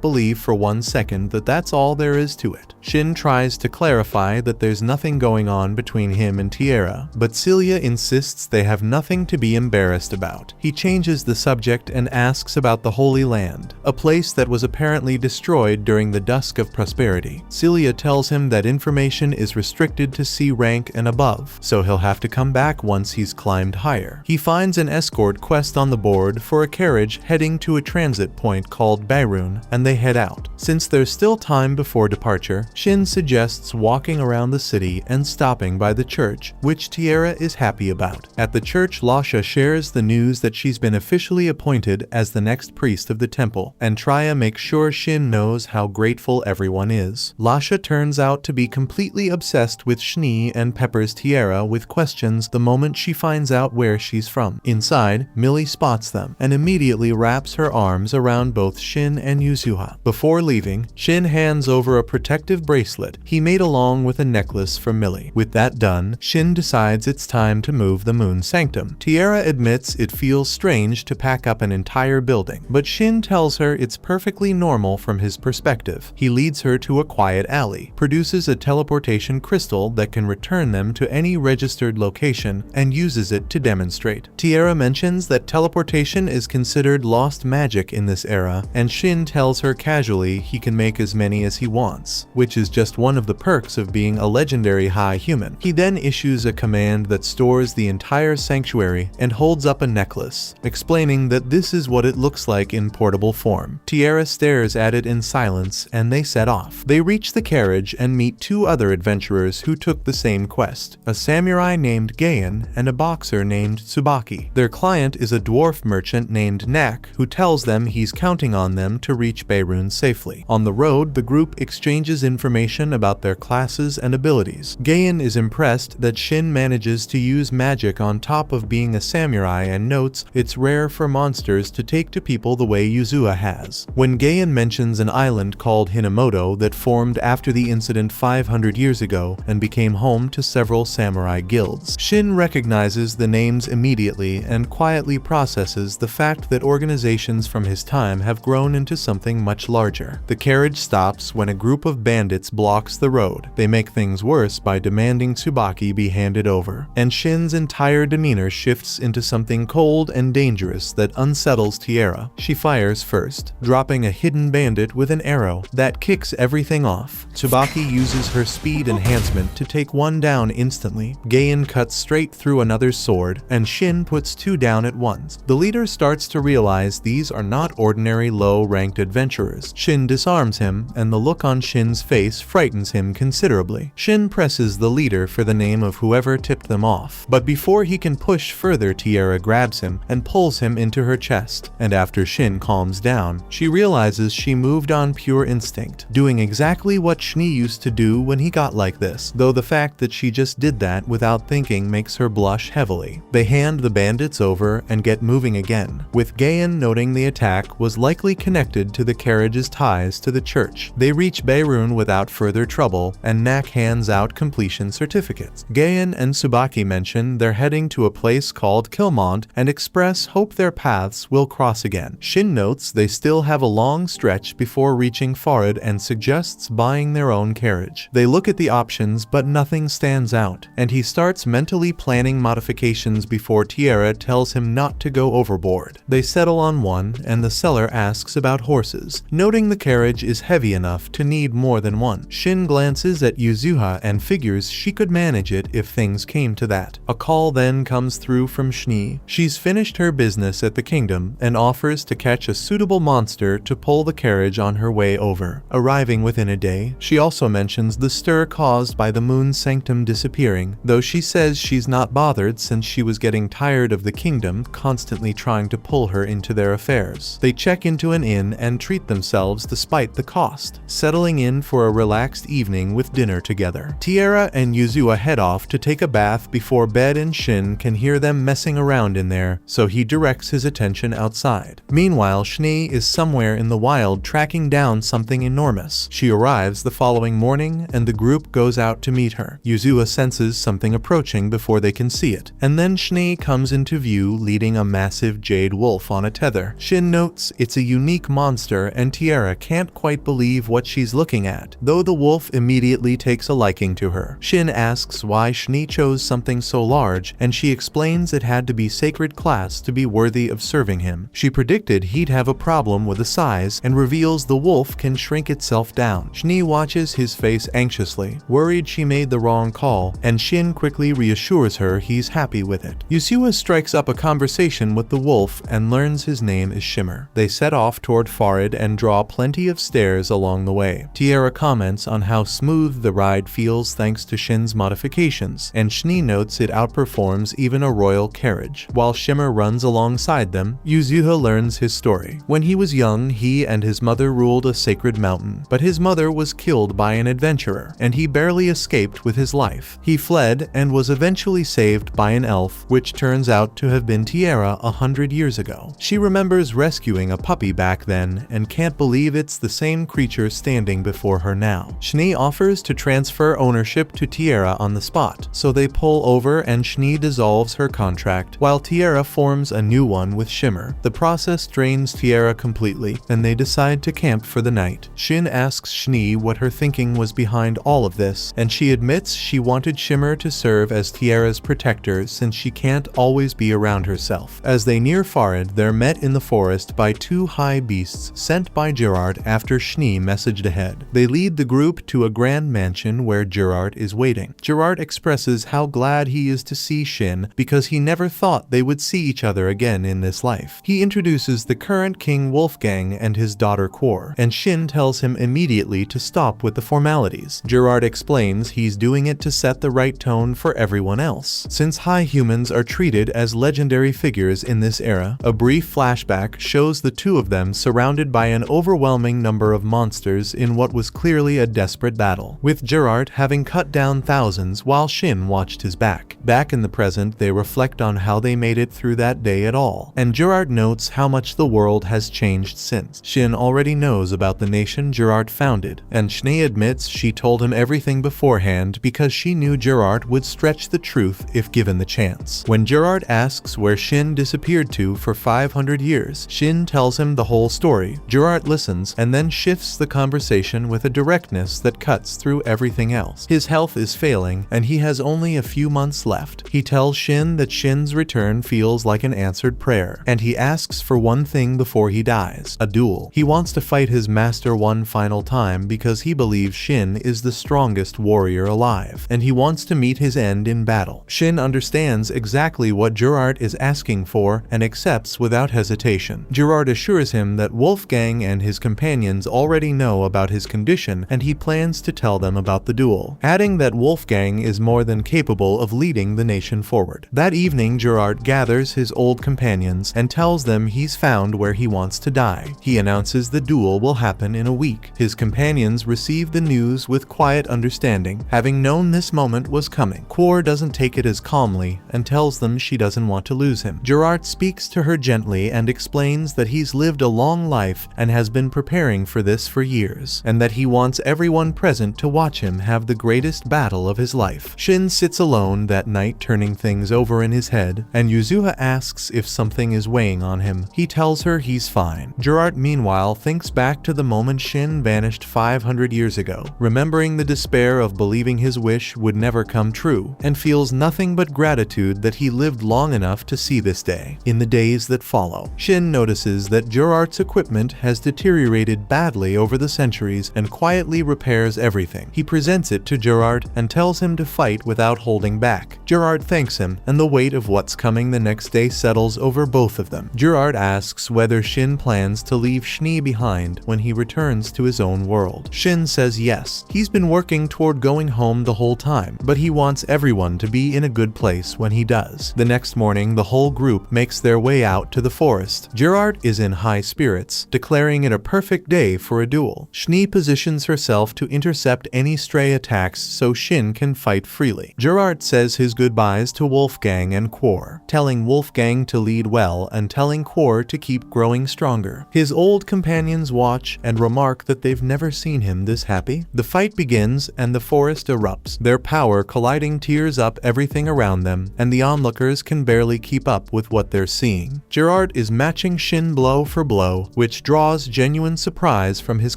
believe for one second that that's all there is to it. Shin tries to clarify that there's nothing going on between him and Tiera, but Celia insists they have nothing to be embarrassed about. He changes the subject and asks about the Holy Land, a place that was apparently destroyed during the Dusk of Prosperity. Celia tells him that information is restricted to C rank and above, so he'll have to come back once he's climbed higher. He finds an escort quest on the board for a carriage heading to a transit point called Bairun, and they head out. Since there's still time before departure, Shin suggests walking around the city and stopping by the church, which Tiera is happy about. At the church, Lasha shares the news that she's been officially appointed as the next priest of the temple, and Triya makes sure Shin knows how grateful everyone is. Lasha turns out to be completely obsessed with Schnee and peppers Tiera with questions the moment she finds out where she's from. Inside, Millie spots them and immediately wraps her arms around both Shin and Yuzua. Before leaving, Shin hands over a protective bracelet he made along with a necklace for Millie. With that done, Shin decides it's time to move the Moon Sanctum. Tiera admits it feels strange to pack up an entire building, but Shin tells her it's perfectly normal from his perspective. He leads her to a quiet alley, produces a teleportation crystal that can return them to any registered location, and uses it to demonstrate. Tiera mentions that teleportation is considered lost magic in this era, and Shin tells her casually he can make as many as he wants, which is just one of the perks of being a legendary high human. He then issues a command that stores the entire sanctuary and holds up a necklace, explaining that this is what it looks like in portable form. Tiera stares at it in silence, and they set off. They reach the carriage and meet two other adventurers who took the same quest, a samurai named Gayan and a boxer named Tsubaki. Their client is a dwarf merchant named Nak, who tells them he's counting on them to reach Bairun safely. On the road, the group exchanges information about their classes and abilities. Gayan is impressed that Shin manages to use magic on top of being a samurai and notes it's rare for monsters to take to people the way Yuzua has. When Gayan mentions an island called Hinamoto that formed after the incident 500 years ago and became home to several samurai guilds, Shin recognizes the names immediately and quietly processes the fact that organizations from his time have grown into something much larger. The carriage stops when a group of bandits blocks the road. They make things worse by demanding Tsubaki be handed over, and Shin's entire demeanor shifts into something cold and dangerous that unsettles Tiera. She fires first, dropping a hidden bandit with an arrow that kicks everything off. Tsubaki uses her speed enhancement to take one down instantly. Gayan cuts straight through another's sword, and Shin puts two down at once. The leader starts to realize these are not ordinary low-ranked adventurers. Shin disarms him, and the look on Shin's face face frightens him considerably. Shin presses the leader for the name of whoever tipped them off, but before he can push further, Tiera grabs him and pulls him into her chest, and after Shin calms down, she realizes she moved on pure instinct, doing exactly what Schnee used to do when he got like this, though the fact that she just did that without thinking makes her blush heavily. They hand the bandits over and get moving again, with Gayan noting the attack was likely connected to the carriage's ties to the church. They reach Beirun without further trouble, and Nak hands out completion certificates. Gayan and Tsubaki mention they're heading to a place called Kilmont and express hope their paths will cross again. Shin notes they still have a long stretch before reaching Farid and suggests buying their own carriage. They look at the options, but nothing stands out, and he starts mentally planning modifications before Tiera tells him not to go overboard. They settle on one, and the seller asks about horses, noting the carriage is heavy enough to need more than one. Shin glances at Yuzuha and figures she could manage it if things came to that. A call then comes through from Schnee. She's finished her business at the kingdom and offers to catch a suitable monster to pull the carriage on her way over, arriving within a day. She also mentions the stir caused by the moon's sanctum disappearing, though she says she's not bothered since she was getting tired of the kingdom constantly trying to pull her into their affairs. They check into an inn and treat themselves despite the cost, settling in for a relaxed evening with dinner together. Tiera and Yuzua head off to take a bath before bed, and Shin can hear them messing around in there, so he directs his attention outside. Meanwhile, Schnee is somewhere in the wild tracking down something enormous. She arrives the following morning, and the group goes out to meet her. Yuzua senses something approaching before they can see it, and then Schnee comes into view leading a massive jade wolf on a tether. Shin notes it's a unique monster, and Tiera can't quite believe what she's looking at, though the wolf immediately takes a liking to her. Shin asks why Schnee chose something so large, and she explains it had to be sacred class to be worthy of serving him. She predicted he'd have a problem with the size, and reveals the wolf can shrink itself down. Schnee watches his face anxiously, worried she made the wrong call, and Shin quickly reassures her he's happy with it. Yusua strikes up a conversation with the wolf and learns his name is Shimmer. They set off toward Farid and draw plenty of stairs along the way. Tiera comments on how smooth the ride feels thanks to Shin's modifications, and Schnee notes it outperforms even a royal carriage. While Shimmer runs alongside them, Yuzuha learns his story. When he was young, he and his mother ruled a sacred mountain, but his mother was killed by an adventurer, and he barely escaped with his life. He fled and was eventually saved by an elf, which turns out to have been Tiera 100 years ago. She remembers rescuing a puppy back then and can't believe it's the same creature standing before her now. Schnee offers to transfer ownership to Tiera on the spot, so they pull over and Schnee dissolves her contract, while Tiera forms a new one with Shimmer. The process drains Tiera completely, and they decide to camp for the night. Shin asks Schnee what her thinking was behind all of this, and she admits she wanted Shimmer to serve as Tiera's protector since she can't always be around herself. As they near Farid, they're met in the forest by two high beasts sent by Gerard after Schnee messaged ahead. They lead the group to a grand mansion where Gerard is waiting. Gerard expresses how glad he is to see Shin because he never thought they would see each other again in this life. He introduces the current King Wolfgang and his daughter Quor, and Shin tells him immediately to stop with the formalities. Gerard explains he's doing it to set the right tone for everyone else, since high humans are treated as legendary figures in this era. A brief flashback shows the two of them surrounded by an overwhelming number of monsters in what was clearly a desperate battle, with Gerard having cut down thousands while Shin watched his back. Back in the present, they reflect on how they made it through that day at all, and Gerard notes how much the world has changed since. Shin already knows about the nation Gerard founded, and Schnee admits she told him everything beforehand because she knew Gerard would stretch the truth if given the chance. When Gerard asks where Shin disappeared to for 500 years, Shin tells him the whole story. Gerard listens and then shifts the conversation with a directness that cuts through everything else. His health is failing, and he has only a few months left. He tells Shin that Shin's return feels like an answered prayer, and he asks for one thing before he dies: a duel. He wants to fight his master one final time because he believes Shin is the strongest warrior alive, and he wants to meet his end in battle. Shin understands exactly what Gerard is asking for and accepts without hesitation. Gerard assures him that Wolfgang and his companions already know about his condition, and he plans to tell them about the duel, adding that Wolfgang is more than capable of leading the nation forward. That evening, Gerard gathers his old companions and tells them he's found where he wants to die. He announces the duel will happen in a week. His companions receive the news with quiet understanding, having known this moment was coming. Quor doesn't take it as calmly and tells them she doesn't want to lose him. Gerard speaks to her gently and explains that he's lived a long life and has been preparing for this for years, and that he wants everyone present to watch him have the greatest battle of his life. Shin sits alone that night turning things over in his head, and Yuzuha asks if something is weighing on him. He tells her he's fine. Gerard meanwhile thinks back to the moment Shin vanished 500 years ago, remembering the despair of believing his wish would never come true, and feels nothing but gratitude that he lived long enough to see this day. In the days that follow, Shin notices that Gerard's equipment has deteriorated badly over the centuries and quietly repairs everything. He presents it to Gerard and tells him to fight without holding back. Gerard thanks him, and the weight of what's coming the next day settles over both of them. Gerard asks whether Shin plans to leave Schnee behind when he returns to his own world. Shin says yes. He's been working toward going home the whole time, but he wants everyone to be in a good place when he does. The next morning, the whole group makes their way out to the forest. Gerard is in high spirits, declaring it a perfect day for a duel. Schnee positions herself to intercept any stray attacks so Shin can fight freely. Gerard says his goodbyes to Wolfgang and Quor, telling Wolfgang to lead well and telling Quor to keep growing stronger. His old companions watch and remark that they've never seen him this happy. The fight begins and the forest erupts. Their power colliding tears up everything around them, and the onlookers can barely keep up with what they're seeing. Gerard is matching Shin blow for blow, which draws genuine surprise from his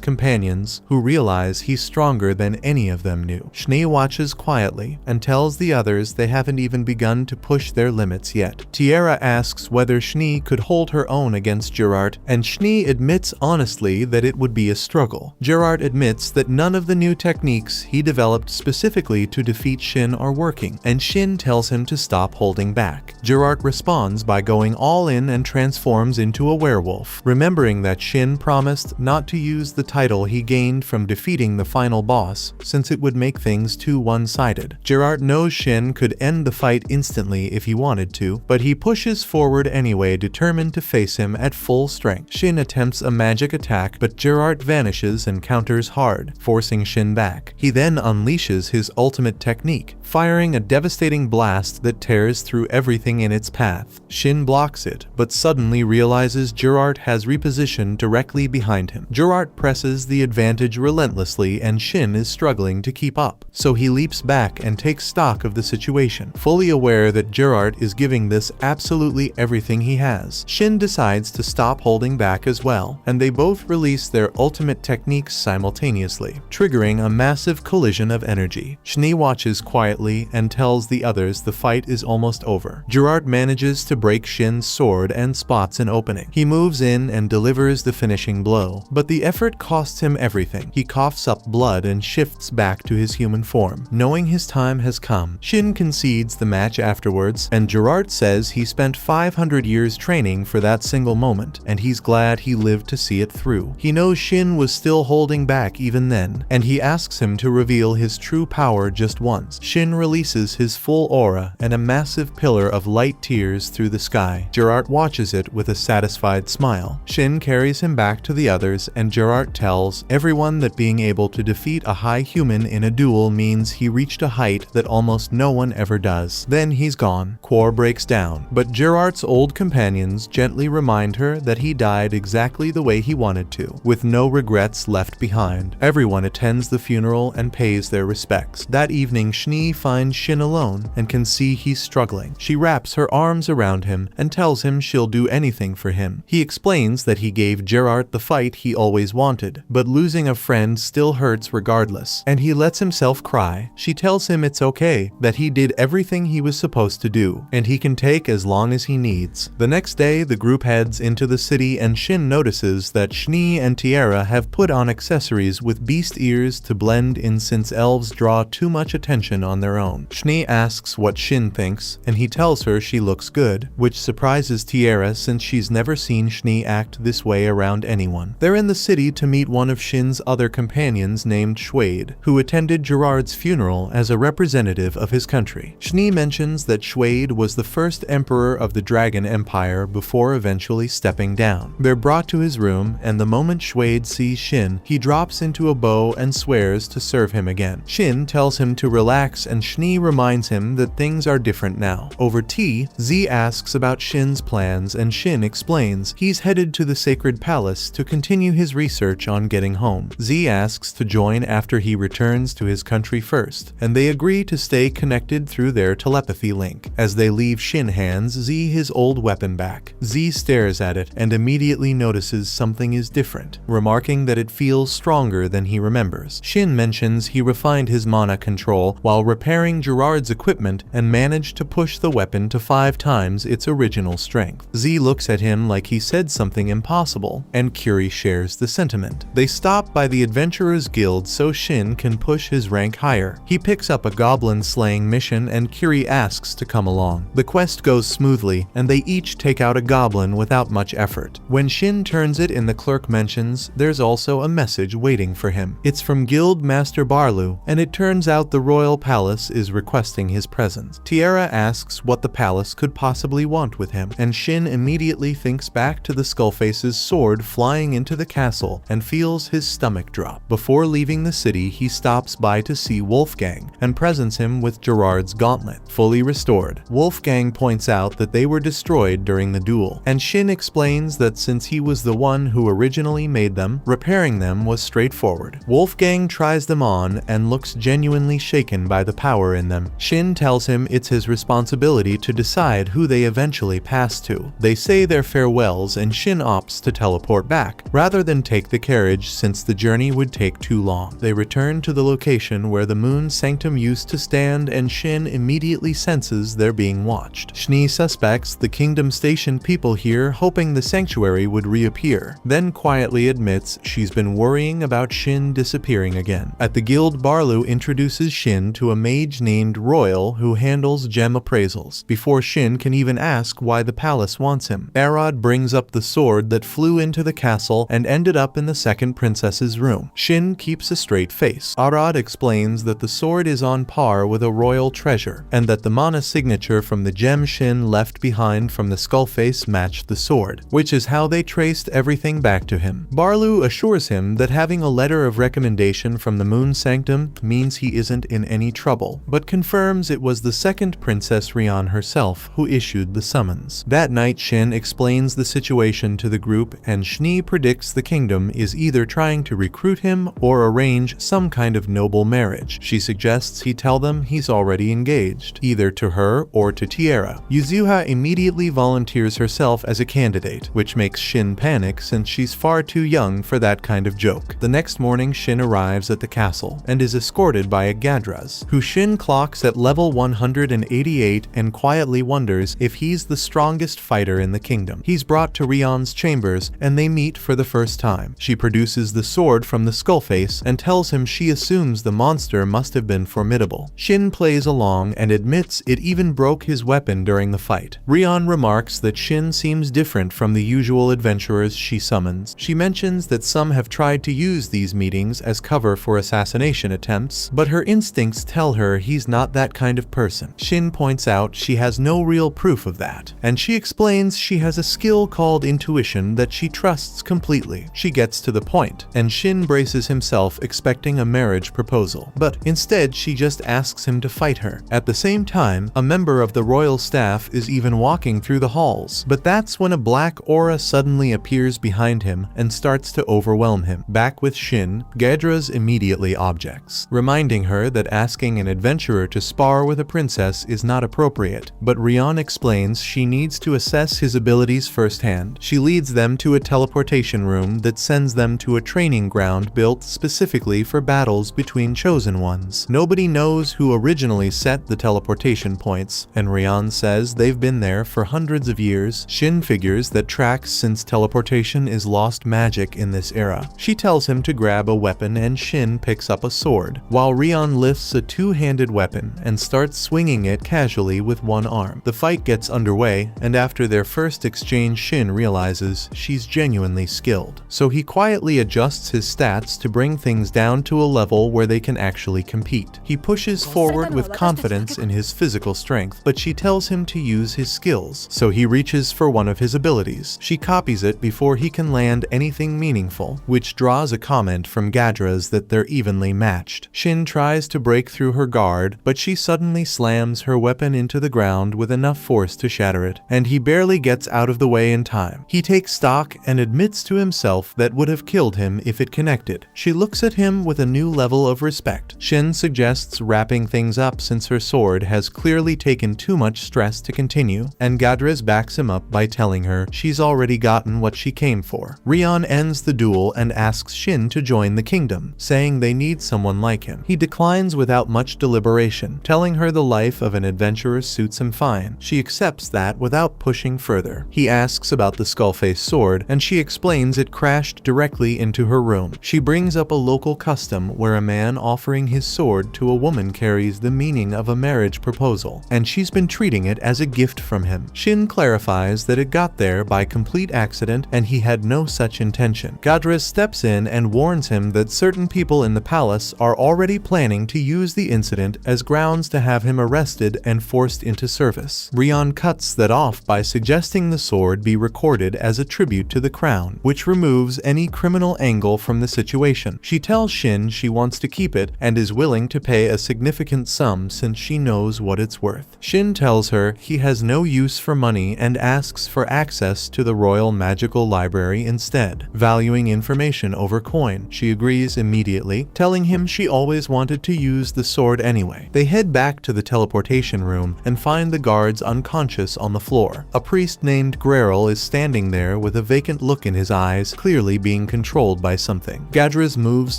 companions, who realize he's stronger than any of them knew. Schnee watches quietly and tells the others they haven't even begun to push their limits yet. Tiera asks whether Schnee could hold her own against Gerard, and Schnee admits honestly that it would be a struggle. Gerard admits that none of the new techniques he developed specifically to defeat Shin are working, and Shin tells him to stop holding back. Gerard responds by going all in and transforms into a werewolf, remembering that Shin promised not to use the title he gained from defeating the final boss, since it would make things too one-sided. Gerard knows Shin could end the fight instantly if he wanted to, but he pushes forward anyway, determined to face him at full strength. Shin attempts a magic attack, but Gerard vanishes and counters hard, forcing Shin back. He then unleashes his ultimate technique, firing a devastating blast that tears through everything in its path. Shin blocks it, but suddenly realizes Gerard has repositioned directly behind him. Gerard presses the advantage relentlessly, and Shin is struggling to keep up, so he leaps back and takes stock of the situation, fully aware that Gerard is giving this absolutely everything he has. Shin decides to stop holding back as well, and they both release their ultimate techniques simultaneously, triggering a massive collision of energy. Schnee watches quietly and tells the others the fight is almost over. Gerard manages to break Shin's sword and spots an opening. He moves in and delivers the finishing blow, but the effort costs him everything. He coughs up blood and shifts back to his human form, knowing his time has come. Shin concedes the match afterwards, and Gerard says he spent 500 years training for that single moment, and he's glad he lived to see it through. He knows Shin was still holding back even then, and he asks him to reveal his true power just once. Shin releases his full aura, and a massive pillar of light tears through the sky. Gerard watches it with a satisfied smile. Shin carries him back to the others, and Gerard tells everyone that being able to defeat a high human in a duel means he reached a height that almost no one ever does. Then he's gone. Quor breaks down, but Gerard's old companions gently remind her that he died exactly the way he wanted to, with no regrets left behind. Everyone attends the funeral and pays their respects. That evening, Schnee finds Shin alone and can see he's struggling. She wraps her arms around him and tells him she'll do anything for him. He explains that he gave Gerard the fight he always wanted, but losing a friend still hurts regardless, and he lets himself cry. She tells him it's okay, that he did everything he was supposed to do, and he can take as long as he needs. The next day, the group heads into the city and Shin notices that Schnee and Tiera have put on accessories with beast ears to blend in since elves draw too much attention on their own. Schnee asks what Shin thinks, and he tells her she looks good, which surprises Tiera since she's never seen Schnee act this way around anyone. They're in the city to meet one of Shin's other companions named Schwade, who attended Gerard's funeral as a representative of his country. Schnee mentions that Schwade was the first emperor of the Dragon Empire before eventually stepping down. They're brought to his room, and the moment Schwade sees Shin, he drops into a bow and swears to serve him again. Shin tells him to relax, and Schnee reminds him that things are different now. Over tea, Z asks about Shin's plans, and Shin explains he's headed to the Sacred Palace to continue his research on getting home. Z asks to join after he returns to his country first, and they agree to stay connected through their telepathy link. As they leave, Shin hands Z his old weapon back. Z stares at it and immediately notices something is different, remarking that it feels stronger than he remembers. Shin mentions he refined his mana control while repairing Gerard's equipment and managed to push the weapon to 5 times its original strength. Z looks at him like he said something impossible, and Curie shares the sentiment. They stop by the Adventurers Guild so Shin can push his rank higher. He picks up a goblin slaying mission and Curie asks to come along. The quest goes smoothly, and they each take out a goblin without much effort. When Shin turns it in, the clerk mentions there's also a message waiting for him. It's from Guild Master Barlu, and it turns out the royal palace is requesting his presence. Tiera asks what the palace could possibly want with him, and Shin immediately thinks back to the Skullface's sword flying into the castle and feels his stomach drop. Before leaving the city, he stops by to see Wolfgang and presents him with Gerard's gauntlet, fully restored. Wolfgang points out that they were destroyed during the duel, and Shin explains that since he was the one who originally made them, repairing them was straightforward. Wolfgang tries them on and looks genuinely shaken by the power in them. Shin tells him it's his responsibility to decide who they eventually pass to. They say their farewells, and Shin opts to teleport back, rather than take the carriage since the journey would take too long. They return to the location where the Moon Sanctum used to stand, and Shin immediately senses they're being watched. Schnee suspects the Kingdom Station people here, hoping the sanctuary would reappear, then quietly admits she's been worrying about Shin disappearing again. At the guild, Barlu introduces Shin to a mage named Royal who handles gem appraisals, before Shin can even ask why the palace wants him. Gerard brings up the sword that flew into the castle and ended up in the second princess's room. Shin keeps a straight face. Arad explains that the sword is on par with a royal treasure, and that the mana signature from the gem Shin left behind from the Skullface matched the sword, which is how they traced everything back to him. Barlu assures him that having a letter of recommendation from the Moon Sanctum means he isn't in any trouble, but confirms it was the second Princess Rion herself who issued the summons. That night, Shin explains the situation to the group, and Schnee predicts the kingdom is either trying to recruit him or arrange some kind of noble marriage. She suggests he tell them he's already engaged, either to her or to Tiera. Yuzuha immediately volunteers herself as a candidate, which makes Shin panic since she's far too young for that kind of joke. The next morning, Shin arrives at the castle and is escorted by a Gadras, who Shin clocks at level 188 and quietly wonders if he's the strongest fighter in the kingdom. He's brought to Rion's chambers and they meet for the first time. She produces the sword from the Skullface and tells him she assumes the monster must have been formidable. Shin plays along and admits it even broke his weapon during the fight. Rion remarks that Shin seems different from the usual adventurers she summons. She mentions that some have tried to use these meetings as cover for assassination attempts, but her instincts tell her he's not that kind of person. Shin points out she has no real proof of that, and she explains she has a skill called intuition that she trusts completely. She gets to the point, and Shin braces himself expecting a marriage proposal, but instead she just asks him to fight her. At the same time, a member of the royal staff is even walking through the halls, but that's when a black aura suddenly appears behind him and starts to overwhelm him. Back with Shin, Gadras immediately objects, reminding her that asking an adventurer to spar with a princess is not appropriate, but Rion explains she needs to assess his abilities firsthand. She leads them to a teleportation room that sends them to a training ground built specifically for battles between chosen ones. Nobody knows who originally set the teleportation points, and Rion says they've been there for hundreds of years. Shin figures that tracks since teleportation is lost magic in this era. She tells him to grab a weapon and Shin picks up a sword, while Rion lifts a two-handed weapon and starts swinging it casually with one arm. The fight gets underway, and after their first exchange, Shin realizes she's genuinely skilled. So he quietly adjusts his stats to bring things down to a level where they can actually compete. He pushes forward with confidence in his physical strength, but she tells him to use his skills, so he reaches for one of his abilities. She copies it before he can land anything meaningful, which draws a comment from Gadras that they're evenly matched. Shin tries to break through her guard, but she suddenly slams her weapon into the ground with enough force to shatter it, and he barely gets out of the way in time. He takes stock and admits to himself that would have killed him if it connected. She looks at him with a new level of respect. Shin suggests wrapping things up since her sword has clearly taken too much stress to continue, and Gadras backs him up by telling her she's already gotten what she came for. Rion ends the duel and asks Shin to join the kingdom, saying they need someone like him. He declines without much deliberation, telling her the life of an adventurer suits him fine. She accepts that without pushing further. He asks about the skull-face sword, and she explains it crashed directly into her room. She brings up a local custom where a man offering his sword to a woman carries the meaning of a marriage proposal, and she's been treating it as a gift from him. Shin clarifies that it got there by complete accident and he had no such intention. Gadras steps in and warns him that certain people in the palace are already planning to use the incident as grounds to have him arrested and forced into service. Rion cuts that off by suggesting the sword be recorded as a tribute to the crown, which removes any criminal angle from the situation. She tells Shin she wants to keep it and is willing to pay a significant sum since she knows what it's worth. Shin tells her he has no use for money and asks for access to the Royal Magical Library instead, valuing information over coin. She agrees immediately, telling him she always wanted to use the sword anyway. They head back to the teleportation room and find the guards unconscious on the floor. A priest named Gerard is standing there with a vacant look in his eyes, clearly being controlled by something. Gadras moves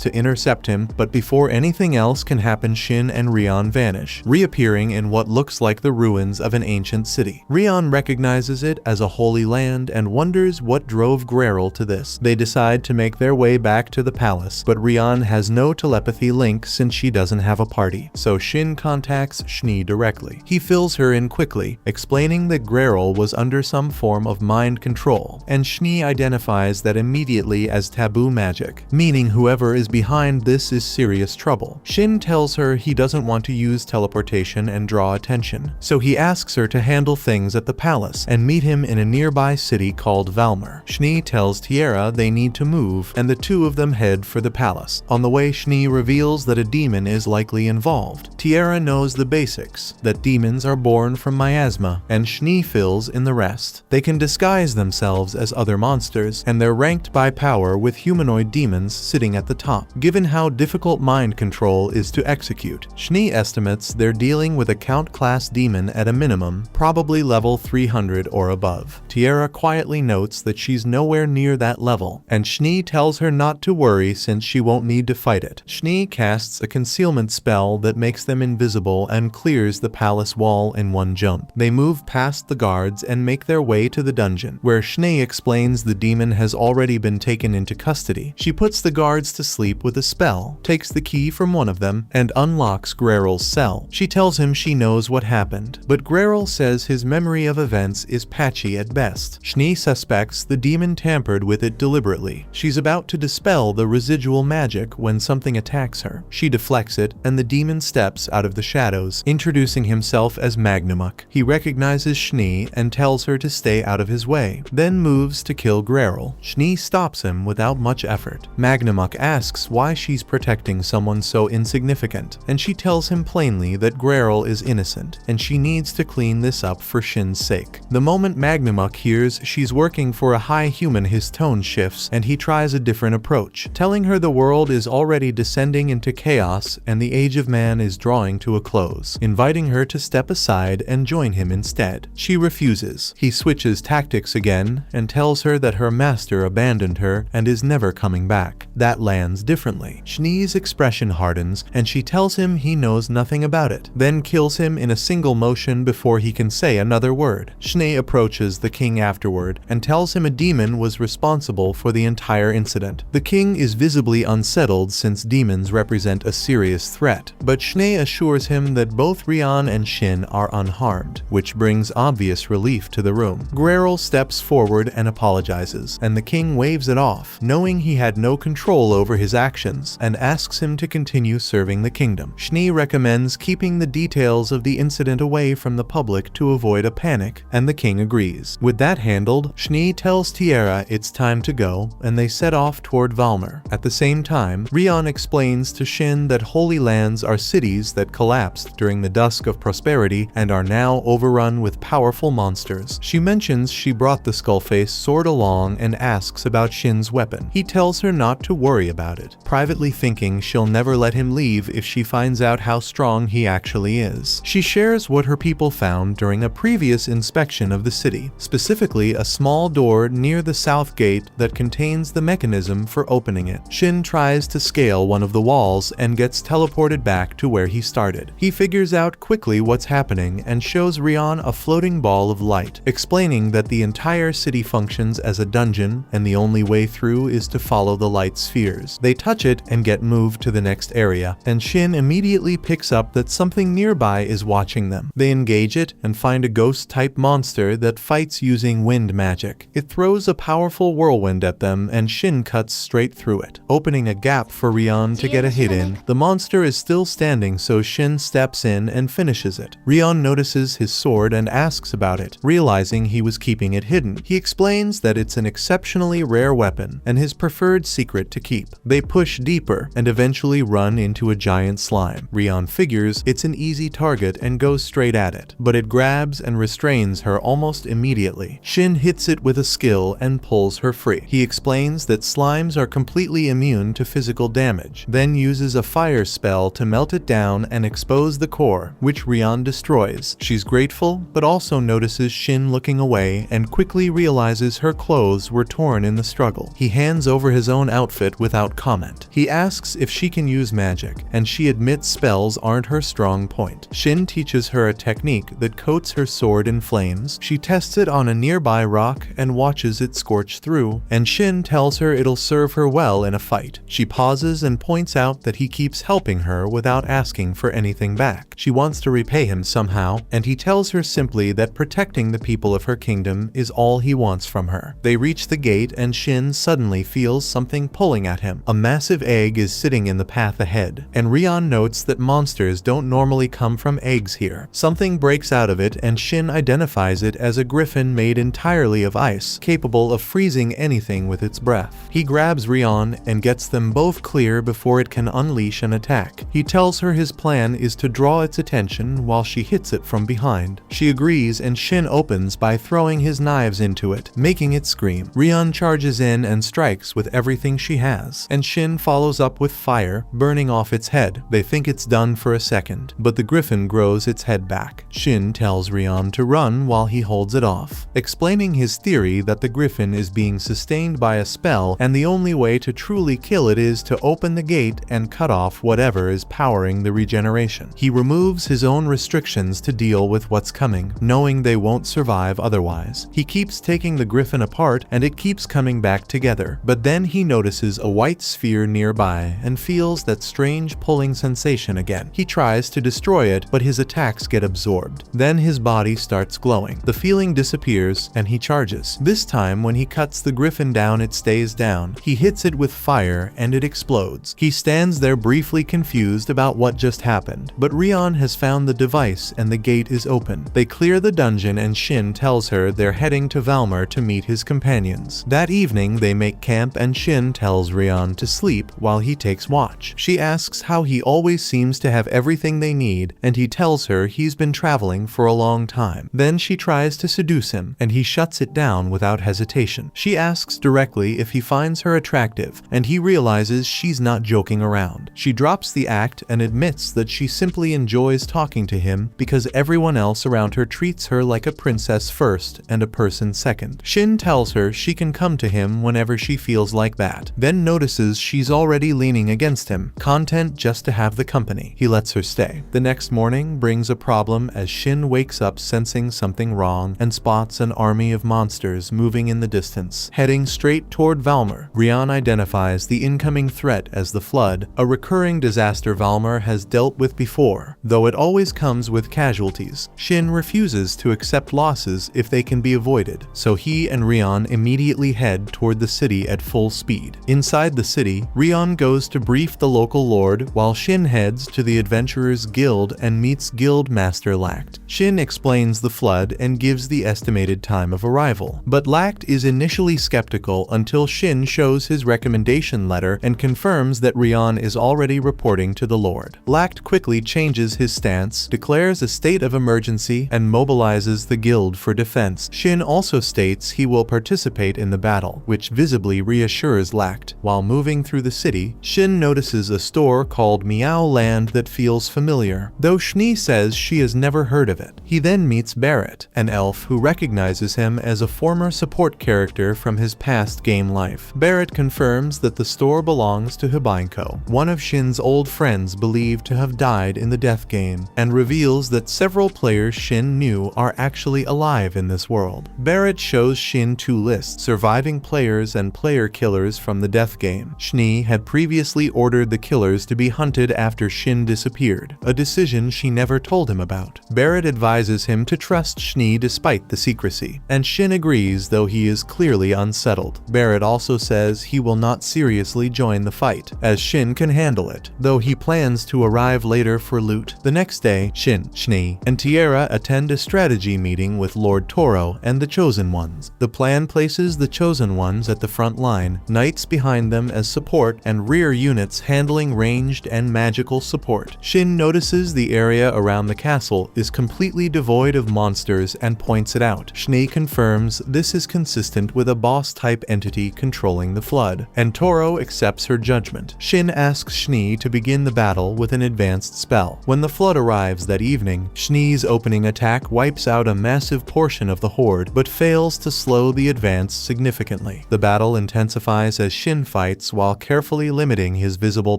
to intercept him, but before anything else can happen, Shin and Rion vanish, reappearing in what looks like the ruins of an ancient city. Rion recognizes it as a holy land and wonders what drove Gerard to this. They decide to make their way back to the palace, but Rion has no telepathy link since she doesn't have a party, so Shin contacts Schnee directly. He fills her in quickly, explaining that Gerard was under some form of mind control, and Schnee identifies that immediately as taboo magic, meaning whoever is behind this is serious trouble. Shin tells her he doesn't want to use teleportation and draw attention, so he asks her to handle things at the palace and meet him in a nearby city called Valmer. Schnee tells Tiera they need to move, and the two of them head for the palace. On the way, Schnee reveals that a demon is likely involved. Tiera knows the basics, that demons are born from miasma, and Schnee fills in the rest. They can disguise themselves as other monsters, and they're ranked by power with humanoid demons sitting at the top, given how difficult mind control is to execute. Schnee estimates they're dealing with a count class demon at a minimum, probably level 300 or above. Tiera quietly notes that she's nowhere near that level, and Schnee tells her not to worry since she won't need to fight it. Schnee casts a concealment spell that makes them invisible and clears the palace wall in one jump. They move past the guards and make their way to the dungeon, where Schnee explains the demon has already been taken into custody. She puts the guards to sleep with a spell, takes the key from one of them, and unlocks Gerard's cell. She tells him she knows what happened, but Gerard says his memory of events is patchy at best. Schnee suspects the demon tampered with it deliberately. She's about to dispel the residual magic when something attacks her. She deflects it, and the demon steps out of the shadows, introducing himself as Magnamuk. He recognizes Schnee and tells her to stay out of his way, then moves to kill Gerard. Schnee stops him without much effort. Magnamuk asks why she's protecting someone so insignificant, and she tells him plainly that Gerard is innocent, and she needs to clean this up for Shin's sake. The moment Magnamuk hears she's working for a high human, his tone shifts, and he tries a different approach, telling her the world is already descending into chaos and the age of man is drawing to a close, inviting her to step aside and join him instead. She refuses. He switches tactics again and tells her that her master abandoned her and is never coming back. That lands differently. Schnee's expression hardens and she tells him he knows nothing about about it, then kills him in a single motion before he can say another word. Schnee approaches the king afterward and tells him a demon was responsible for the entire incident. The king is visibly unsettled since demons represent a serious threat, but Schnee assures him that both Rion and Shin are unharmed, which brings obvious relief to the room. Gerard steps forward and apologizes, and the king waves it off, knowing he had no control over his actions, and asks him to continue serving the kingdom. Schnee recommends keeping the details of the incident away from the public to avoid a panic, and the king agrees. With that handled, Schnee tells Tiera it's time to go, and they set off toward Valmer. At the same time, Rion explains to Shin that Holy Lands are cities that collapsed during the dusk of prosperity and are now overrun with powerful monsters. She mentions she brought the Skullface sword along and asks about Shin's weapon. He tells her not to worry about it, privately thinking she'll never let him leave if she finds out how strong he actually is. She shares what her people found during a previous inspection of the city, specifically a small door near the south gate that contains the mechanism for opening it. Shin tries to scale one of the walls and gets teleported back to where he started. He figures out quickly what's happening and shows Rion a floating ball of light, explaining that the entire city functions as a dungeon and the only way through is to follow the light spheres. They touch it and get moved to the next area, and Shin immediately picks up that something nearby is watching them. They engage it and find a ghost-type monster that fights using wind magic. It throws a powerful whirlwind at them and Shin cuts straight through it, opening a gap for Rion to get a hit in. The monster is still standing, so Shin steps in and finishes it. Rion notices his sword and asks about it, realizing he was keeping it hidden. He explains that it's an exceptionally rare weapon and his preferred secret to keep. They push deeper and eventually run into a giant slime. Rion figures it's an easy target and goes straight at it, but it grabs and restrains her almost immediately. Shin hits it with a skill and pulls her free. He explains that slimes are completely immune to physical damage, then uses a fire spell to melt it down and expose the core, which Rion destroys. She's grateful, but also notices Shin looking away and quickly realizes her clothes were torn in the struggle. He hands over his own outfit without comment. He asks if she can use magic, and she admits spells aren't her strong point. Shin teaches her a technique that coats her sword in flames. She tests it on a nearby rock and watches it scorch through, and Shin tells her it'll serve her well in a fight. She pauses and points out that he keeps helping her without asking for anything back. She wants to repay him somehow, and he tells her simply that protecting the people of her kingdom is all he wants from her. They reach the gate and Shin suddenly feels something pulling at him. A massive egg is sitting in the path ahead, and Rion notes that monsters don't normally come from eggs here. Something breaks out of it and Shin identifies it as a griffin made entirely of ice, capable of freezing anything with its breath. He grabs Rion and gets them both clear before it can unleash an attack. He tells her his plan is to draw its attention while she hits it from behind. She agrees and Shin opens by throwing his knives into it, making it scream. Rion charges in and strikes with everything she has, and Shin follows up with fire, burning off its head. They think it's done for a second, but the griffin grows its head back. Shin tells Rion to run while he holds it off, explaining his theory that the griffin is being sustained by a spell and the only way to truly kill it is to open the gate and cut off whatever is powering the regeneration. He removes his own restrictions to deal with what's coming, knowing they won't survive otherwise. He keeps taking the griffin apart and it keeps coming back together, but then he notices a white sphere nearby and feels that strange pulling sensation again. He tries to destroy it, but his attacks get absorbed. Then his body starts glowing. The feeling disappears and he charges. This time when he cuts the griffin down, it stays down. He hits it with fire and it explodes. He stands there briefly confused about what just happened, but Rion has found the device and the gate is open. They clear the dungeon and Shin tells her they're heading to Valmer to meet his companions. That evening they make camp and Shin tells Rion to sleep while he takes watch. She asks how he always seems to have everything they need, and he tells her he's been traveling for a long time. Then she tries to seduce him and he shuts it down without hesitation. She asks directly if he finds her attractive, and he realizes she's not joking around. She drops the act and admits that she simply enjoys talking to him because everyone else around her treats her like a princess first and a person second. Shin tells her she can come to him whenever she feels like that, then notices she's already leaning against him, content just to have the company. He lets her stay. The next morning brings a problem as Shin wakes up sensing something wrong and spots an army of monsters moving in the distance, heading straight toward Valmar. Rion identifies the incoming threat as the flood, a recurring disaster Valmar has dealt with before, though it always comes with casualties. Shin refuses to accept losses if they can be avoided, so he and Rion immediately head toward the city at full speed. Inside the city, Rion goes to brief the local lord while Shin heads to the Adventurers Guild and meets Guild Master Lact. Shin explains the flood and gives the estimated time of arrival, but Lact is initially skeptical until Shin shows his recommendation letter and confirms that Rion is already reporting to the lord. Lact quickly changes his stance, declares a state of emergency, and mobilizes the guild for defense. Shin also states he will participate in the battle, which visibly reassures Lact. While moving through the city, Shin notices a store called Meow Land that feels familiar, though Schnee says she has never heard of it. He then meets Barrett, an elf who recognizes him as a former support character from his past game life. Barrett confirms that the store belongs to Hibinko, one of Shin's old friends believed to have died in the death game, and reveals that several players Shin knew are actually alive in this world. Barrett shows Shin two lists: surviving players and player killers from the death game. Schnee had previously ordered the killers to be hunted after Shin disappeared, a decision she never told him about. Barrett advises him to trust Schnee despite the secrecy, and Shin agrees, though he is clearly unsettled. Barrett also says he will not seriously join the fight, as Shin can handle it, though he plans to arrive later for loot. The next day, Shin, Schnee, and Tiera attend a strategy meeting with Lord Toro and the Chosen Ones. The plan places the Chosen Ones at the front line, knights behind them as support, and rear units handling ranged and magical support. Shin notices the area around the castle is completely devoid of monsters and points it out. Schnee confirms this is consistent with a boss-type entity controlling the flood, and Toro accepts her judgment. Shin asks Schnee to begin the battle with an advanced spell. When the flood arrives that evening, Schnee's opening attack wipes out a massive portion of the horde, but fails to slow the advance significantly. The battle intensifies as Shin fights while carefully limiting his visible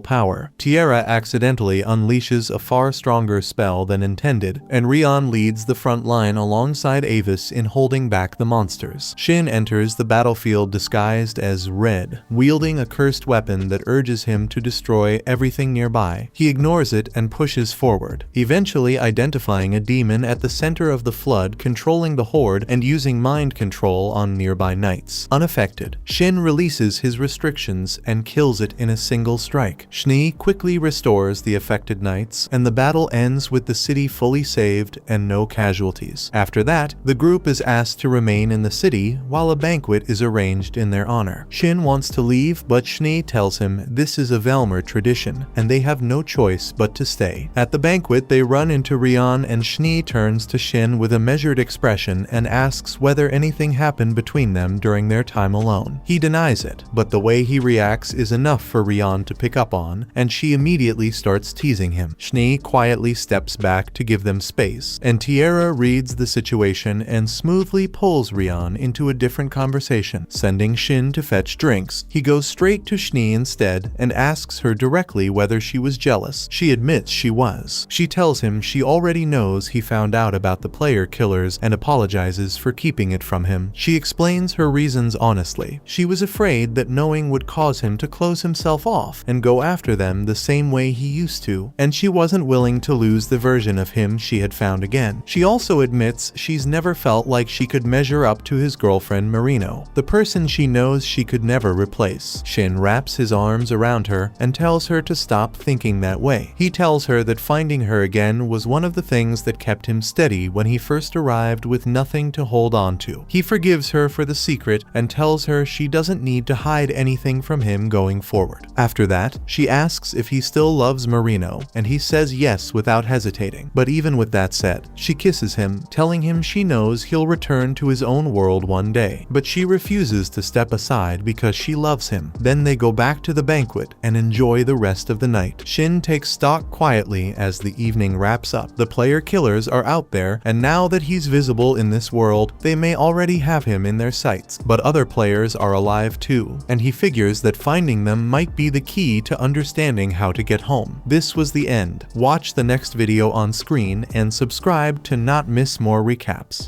power. Tiera accidentally unleashes a far stronger spell than intended, and Rion leads the front line alongside Avis in holding back the monsters. Shin enters the battlefield disguised as Red, wielding a cursed weapon that urges him to destroy everything nearby. He ignores it and pushes forward, eventually identifying a demon at the center of the flood controlling the horde and using mind control on nearby knights. Unaffected, Shin releases his restrictions and kills it in a single strike. Schnee quickly restores the affected knights, and the battle ends with the city fully saved and no casualties. After that, the group is asked to remain in the city while a banquet is arranged in their honor. Shin wants to leave, but Schnee tells him this is a Valmar tradition, and they have no choice but to stay. At the banquet, they run into Rion, and Schnee turns to Shin with a measured expression and asks whether anything happened between them during their time alone. He denies it, but the way he reacts is enough for Rion to pick up on, and she immediately starts teasing him. Schnee quietly steps back to give them space, and Tiera reads the situation and smoothly pulls Rion into a different conversation, sending Shin to fetch drinks. He goes straight to Schnee instead and asks her directly whether she was jealous. She admits she was. She tells him she already knows he found out about the player killers and apologizes for keeping it from him. She explains her reasons honestly. She was afraid that knowing would cause him to close himself off and go after them the same way he used to, and she wasn't willing to lose the version of him she had found again. She also admits she's never felt like she could measure up to his girlfriend Marino, the person she knows she could never replace. Shin wraps his arms around her and tells her to stop thinking that way. He tells her that finding her again was one of the things that kept him steady when he first arrived with nothing to hold on to. He forgives her for the secret and tells her she doesn't need to hide anything from him going forward. After that, she asks if he still loves Marino, and he says yes without hesitating. But even with that said, she kisses him, telling him she knows he'll return to his own world one day, but she refuses to step aside because she loves him. Then they go back to the banquet and enjoy the rest of the night. Shin takes stock quietly as the evening wraps up. The player killers are out there, and now that he's visible in this world, they may already have him in their sights. But other players are alive too, and he figures that finding them might be the key to understanding how to get home. This was the the end. Watch the next video on screen and subscribe to not miss more recaps.